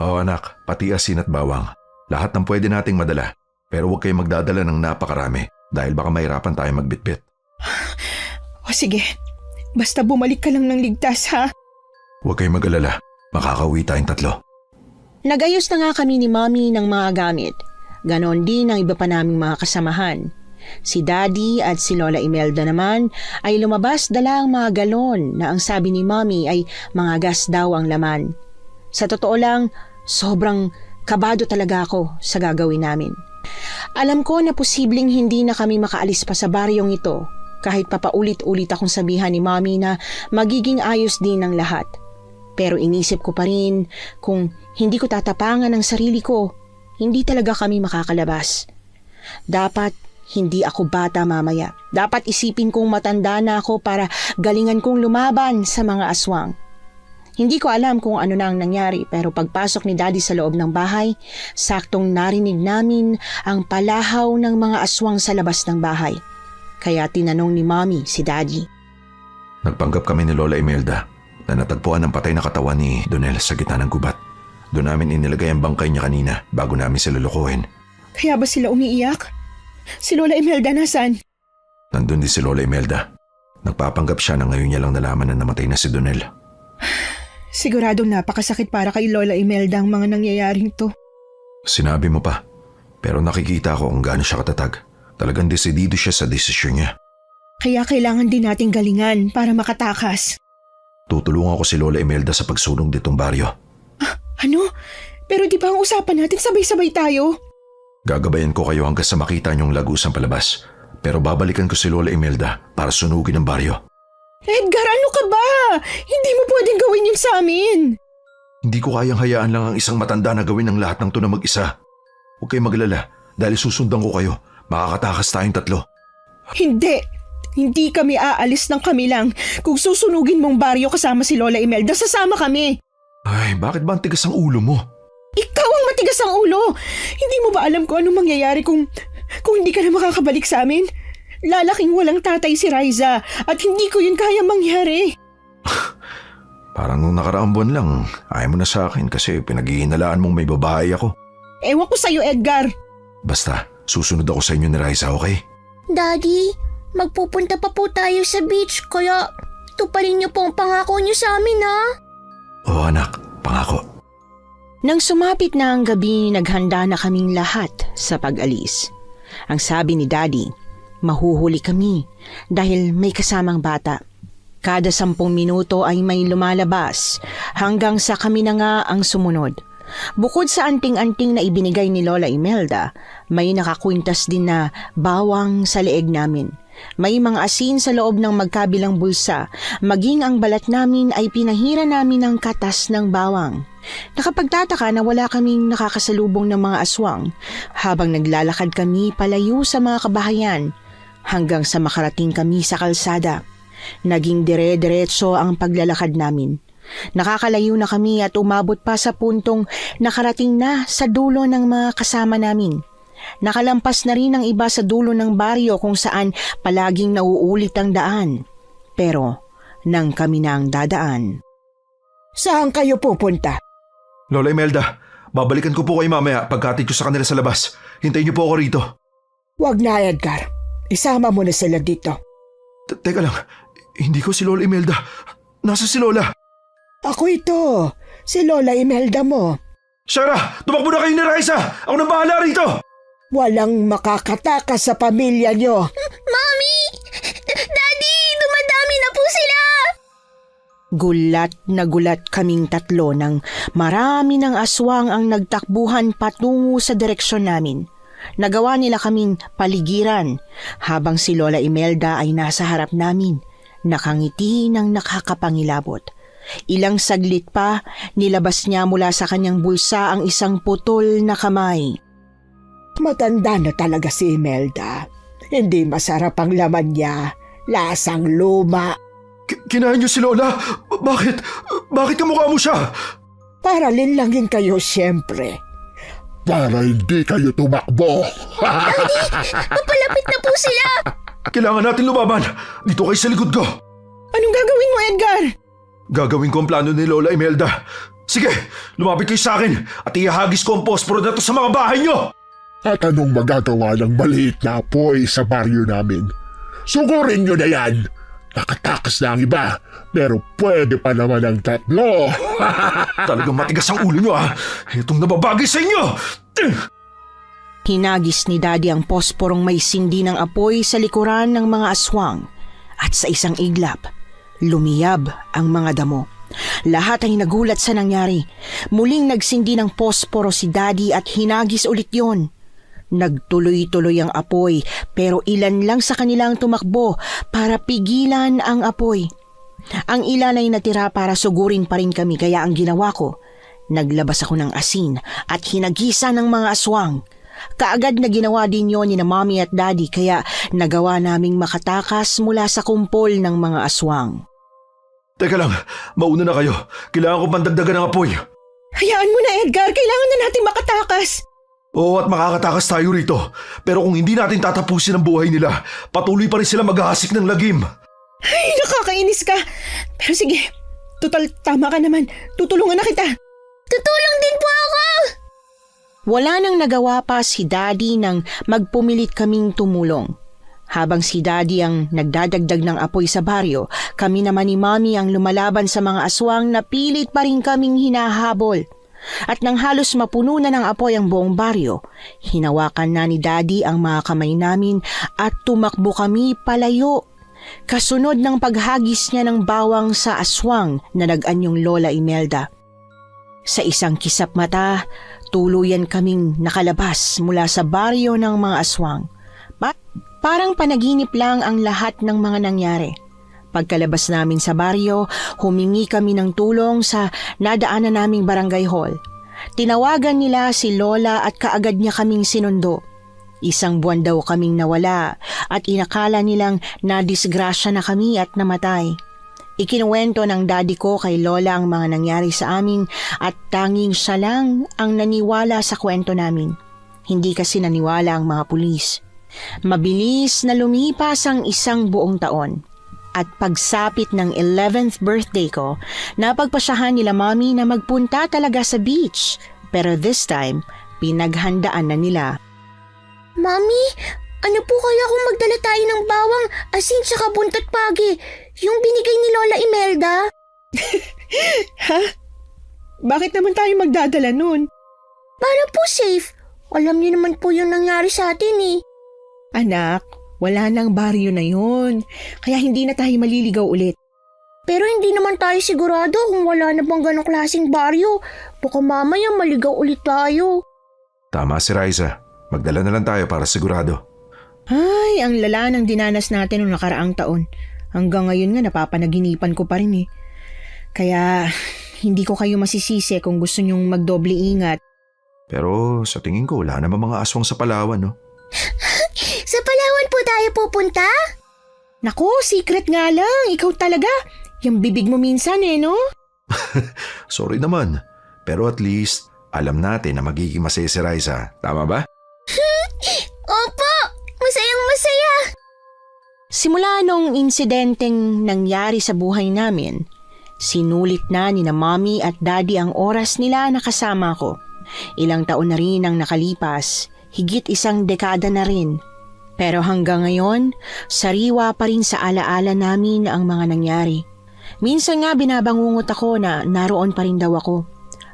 Oo anak, pati asin at bawang. Lahat ng pwede nating madala. Pero huwag kayong magdadala ng napakarami dahil baka mahirapan tayo magbitbit. O sige, basta bumalik ka lang ng ligtas ha. Huwag kayong mag-alala. Makakauwi tayong 3. Nag-ayos na nga kami ni Mommy ng mga gamit. Ganon din ang iba pa naming mga kasamahan. Si Daddy at si Lola Imelda naman ay lumabas dala ang mga galon na ang sabi ni Mommy ay mga gas daw ang laman. Sa totoo lang, sobrang kabado talaga ako sa gagawin namin. Alam ko na posibleng hindi na kami makaalis pa sa baryong ito kahit papaulit-ulit akong sabihan ni Mommy na magiging ayos din ang lahat. Pero inisip ko pa rin kung hindi ko tatapangan ang sarili ko, hindi talaga kami makakalabas. Dapat hindi ako bata mamaya. Dapat isipin kong matanda na ako para galingan kong lumaban sa mga aswang. Hindi ko alam kung ano na ang nangyari pero pagpasok ni Daddy sa loob ng bahay, saktong narinig namin ang palahaw ng mga aswang sa labas ng bahay. Kaya tinanong ni Mommy si Daddy. Nagpanggap kami ni Lola Imelda na natagpuan ang patay na katawan ni Donel sa gitna ng gubat. Doon namin inilagay ang bangkay niya kanina bago namin sila lukuhin. Kaya ba sila umiiyak? Si Lola Imelda nasan? Nandun din si Lola Imelda. Nagpapanggap siya na ngayon niya lang nalaman na namatay na si Donel. Siguradong napakasakit para kay Lola Imelda ang mga nangyayaring to. Sinabi mo pa, pero nakikita ko kung gaano siya katatag. Talagang desidido siya sa desisyon niya. Kaya kailangan din nating galingan para makatakas. Tutulungan ko si Lola Imelda sa pagsunog ditong baryo. Ano? Pero di ba ang usapan natin sabay-sabay tayo? Gagabayan ko kayo hanggang sa makita niyong lagusang palabas. Pero babalikan ko si Lola Imelda para sunugin ang baryo. Edgar, ano ka ba? Hindi mo pwedeng gawin yun sa amin. Hindi ko kayang hayaan lang ang isang matanda na gawin ang lahat ng to na mag-isa. Huwag kayong maglala dahil susundan ko kayo. Makakatakas tayong 3. Hindi. Hindi kami aalis ng kami lang. Kung susunugin mong baryo kasama si Lola Imelda, sasama kami. Ay, bakit ba ang tigas ang ulo mo? Ikaw ang matigas ang ulo. Hindi mo ba alam kung anong mangyayari kung hindi ka na makakabalik sa amin? Lalaking walang tatay si Riza at hindi ko yun kaya mangyari. Parang nung nakaraang buwan lang, ayaw mo na sa akin kasi pinaghihinalaan mong may babae ako. Ewan ko sa'yo, Edgar. Basta, susunod ako sa inyo ni Riza, okay? Daddy, magpupunta pa po tayo sa beach kaya tuparin niyo po ang pangako niyo sa amin ha. Oo anak, pangako. Nang sumapit na ang gabi, naghanda na kaming lahat sa pag-alis. Ang sabi ni Daddy, mahuhuli kami dahil may kasamang bata. Kada 10 minuto ay may lumalabas hanggang sa kami na nga ang sumunod. Bukod sa anting-anting na ibinigay ni Lola Imelda, may nakakwintas din na bawang sa leeg namin. May mga asin sa loob ng magkabilang bulsa, maging ang balat namin ay pinahira namin ng katas ng bawang. Nakapagtataka na wala kaming nakakasalubong ng mga aswang habang naglalakad kami palayo sa mga kabahayan hanggang sa makarating kami sa kalsada. Naging dire-diretso ang paglalakad namin. Nakakalayo na kami at umabot pa sa puntong nakarating na sa dulo ng mga kasama namin. Nakalampas na rin ang iba sa dulo ng baryo kung saan palaging nauulit ang daan. Pero nang kami na ang dadaan. Saan kayo pupunta? Lola Imelda, babalikan ko po kayo mamaya pagkatid ko sa kanila sa labas. Hintayin niyo po ako rito. Wag na, Edgar. Isama mo na sila dito. Teka lang, hindi ko si Lola Imelda. Nasa si Lola? Ako ito, si Lola Imelda mo. Sarah, tumakbo na kayo ni Riza! Ako nang bahala rito! Walang makakatakas sa pamilya nyo. Mommy! Daddy! Dumadami na po sila! Gulat na gulat kaming 3 nang marami ng aswang ang nagtakbuhan patungo sa direksyon namin. Nagawa nila kaming paligiran habang si Lola Imelda ay nasa harap namin, nakangiti ng nakakapangilabot. Ilang saglit pa, nilabas niya mula sa kanyang bulsa ang isang putol na kamay. Matanda na talaga si Imelda. Hindi masarap ang laman niya. Lasang luma. Kinain niyo si Lola? Bakit? Bakit kamukha mo siya? Para linlangin kayo siyempre. Para hindi kayo tumakbo. Papalapit na po sila! Kailangan natin lumaban. Dito kayo sa likod ko. Anong gagawin mo, Edgar? Gagawin ko ang plano ni Lola Imelda. Sige, lumapit kayo sa akin at ihahagis ko ang posporo na to sa mga bahay niyo. At anong magagawa ng maliit na apoy sa baryo namin? Sugurin nyo na yan! Nakatakas na ang iba, pero pwede pa naman ang tatlo. Talagang matigas ang ulo nyo Itong nababagay sa inyo! Hinagis ni Daddy ang posporong may sindi ng apoy sa likuran ng mga aswang at sa isang iglap, lumiyab ang mga damo. Lahat ay nagulat sa nangyari. Muling nagsindi ng posporo si Daddy at hinagis ulit yon. Nagtuloy-tuloy ang apoy pero ilan lang sa kanilang tumakbo para pigilan ang apoy. Ang ilan ay natira para sugurin pa rin kami kaya ang ginawa ko, naglabas ako ng asin at hinagisa ng mga aswang. Kaagad na ginawa din yon ni na Mommy at Daddy kaya nagawa naming makatakas mula sa kumpol ng mga aswang. Teka lang, mauna na kayo. Kailangan ko pandagdagan ng apoy. Hayaan mo na, Edgar. Kailangan na natin makatakas. Oo, at makakatakas tayo rito. Pero kung hindi natin tatapusin ang buhay nila, patuloy pa rin sila maghahasik ng lagim. Ay, nakakainis ka. Pero sige, total tama ka naman. Tutulungan na kita. Tutulong din po ako! Wala nang nagawa pa si Daddy nang magpumilit kaming tumulong. Habang si Daddy ang nagdadagdag ng apoy sa baryo, kami naman ni Mommy ang lumalaban sa mga aswang na pilit pa rin kaming hinahabol. At nang halos mapuno na ng apoy ang buong baryo, hinawakan na ni Daddy ang mga kamay namin at tumakbo kami palayo. Kasunod ng paghagis niya ng bawang sa aswang na nag-anyong Lola Imelda. Sa isang kisap mata, tuluyan kaming nakalabas mula sa baryo ng mga aswang. Parang panaginip lang ang lahat ng mga nangyari. Pagkalabas namin sa baryo, humingi kami ng tulong sa nadaanan naming barangay hall. Tinawagan nila si Lola at kaagad niya kaming sinundo. Isang buwan daw kaming nawala at inakala nilang nadisgrasya na kami at namatay. Ikinuwento ng Daddy ko kay Lola ang mga nangyari sa amin at tanging siya lang ang naniwala sa kwento namin. Hindi kasi naniwala ang mga pulis. Mabilis na lumipas ang isang buong taon. At pagsapit ng 11th birthday ko, napagpasyahan nila Mommy na magpunta talaga sa beach. Pero this time, pinaghandaan na nila. Mami, ano po kaya kung magdala tayo ng bawang, asin tsaka buntot pagi? Yung binigay ni Lola Imelda? Ha? Bakit naman tayo magdadala nun? Para po safe. Alam niyo naman po yung nangyari sa atin eh. Anak, wala nang baryo na yun. Kaya hindi na tayo maliligaw ulit. Pero hindi naman tayo sigurado kung wala na bang ganong klaseng baryo. Baka mamaya maligaw ulit tayo. Tama si Riza. Magdala na lang tayo para sigurado. Ay, ang lala ng dinanas natin noong nakaraang taon. Hanggang ngayon nga napapanaginipan ko pa rin eh. Kaya hindi ko kayo masisisi kung gusto nyong magdoble ingat. Pero sa tingin ko wala naman mga aswang sa Palawan, no? Sa Palawan po tayo pupunta? Naku, secret nga lang. Ikaw talaga. Yung bibig mo minsan no? Sorry naman. Pero at least alam natin na magiging masaya si Riza. Tama ba? Opo! Masayang masaya! Simula nung insidenteng nangyari sa buhay namin, sinulit na ni na Mommy at Daddy ang oras nila na kasama ko. Ilang taon na rin ang nakalipas, higit isang dekada na rin. Pero hanggang ngayon, sariwa pa rin sa alaala namin ang mga nangyari. Minsan nga binabangungot ako na naroon pa rin daw ako.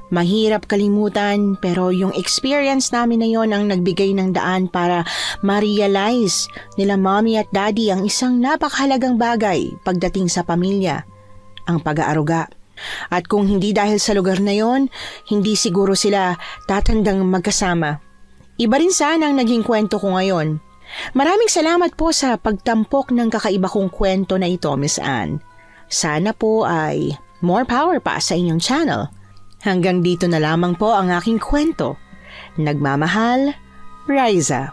Mahirap kalimutan pero yung experience namin na yon ang nagbigay ng daan para ma-realize nila Mommy at Daddy ang isang napakahalagang bagay pagdating sa pamilya, ang pag-aaruga. At kung hindi dahil sa lugar na yon, hindi siguro sila tatandang magkasama. Iba rin sana ang naging kwento ko ngayon. Maraming salamat po sa pagtampok ng kakaiba kong kwento na ito, Miss Anne. Sana po ay more power pa sa inyong channel. Hanggang dito na lamang po ang aking kwento. Nagmamahal, Riza.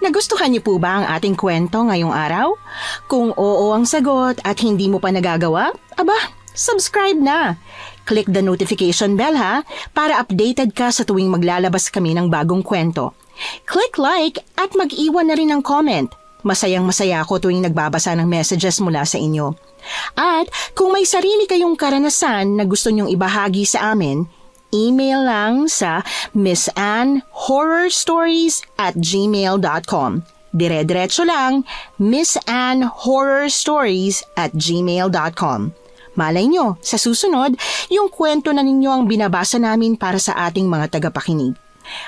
Nagustuhan niyo po ba ang ating kwento ngayong araw? Kung oo ang sagot at hindi mo pa nagagawa, aba, subscribe na. Click the notification bell ha, para updated ka sa tuwing maglalabas kami ng bagong kwento. Click like at mag-iwan na rin ng comment. Masayang-masaya ako tuwing nagbabasa ng messages mula sa inyo. At kung may sarili kayong karanasan na gusto nyong ibahagi sa amin, email lang sa missanhorrorstories@gmail.com. Dire-diretso lang, missanhorrorstories@gmail.com. Malay nyo, sa susunod, yung kwento na ninyo ang binabasa namin para sa ating mga tagapakinig.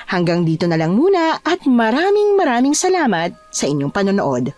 Hanggang dito na lang muna at maraming salamat sa inyong panonood.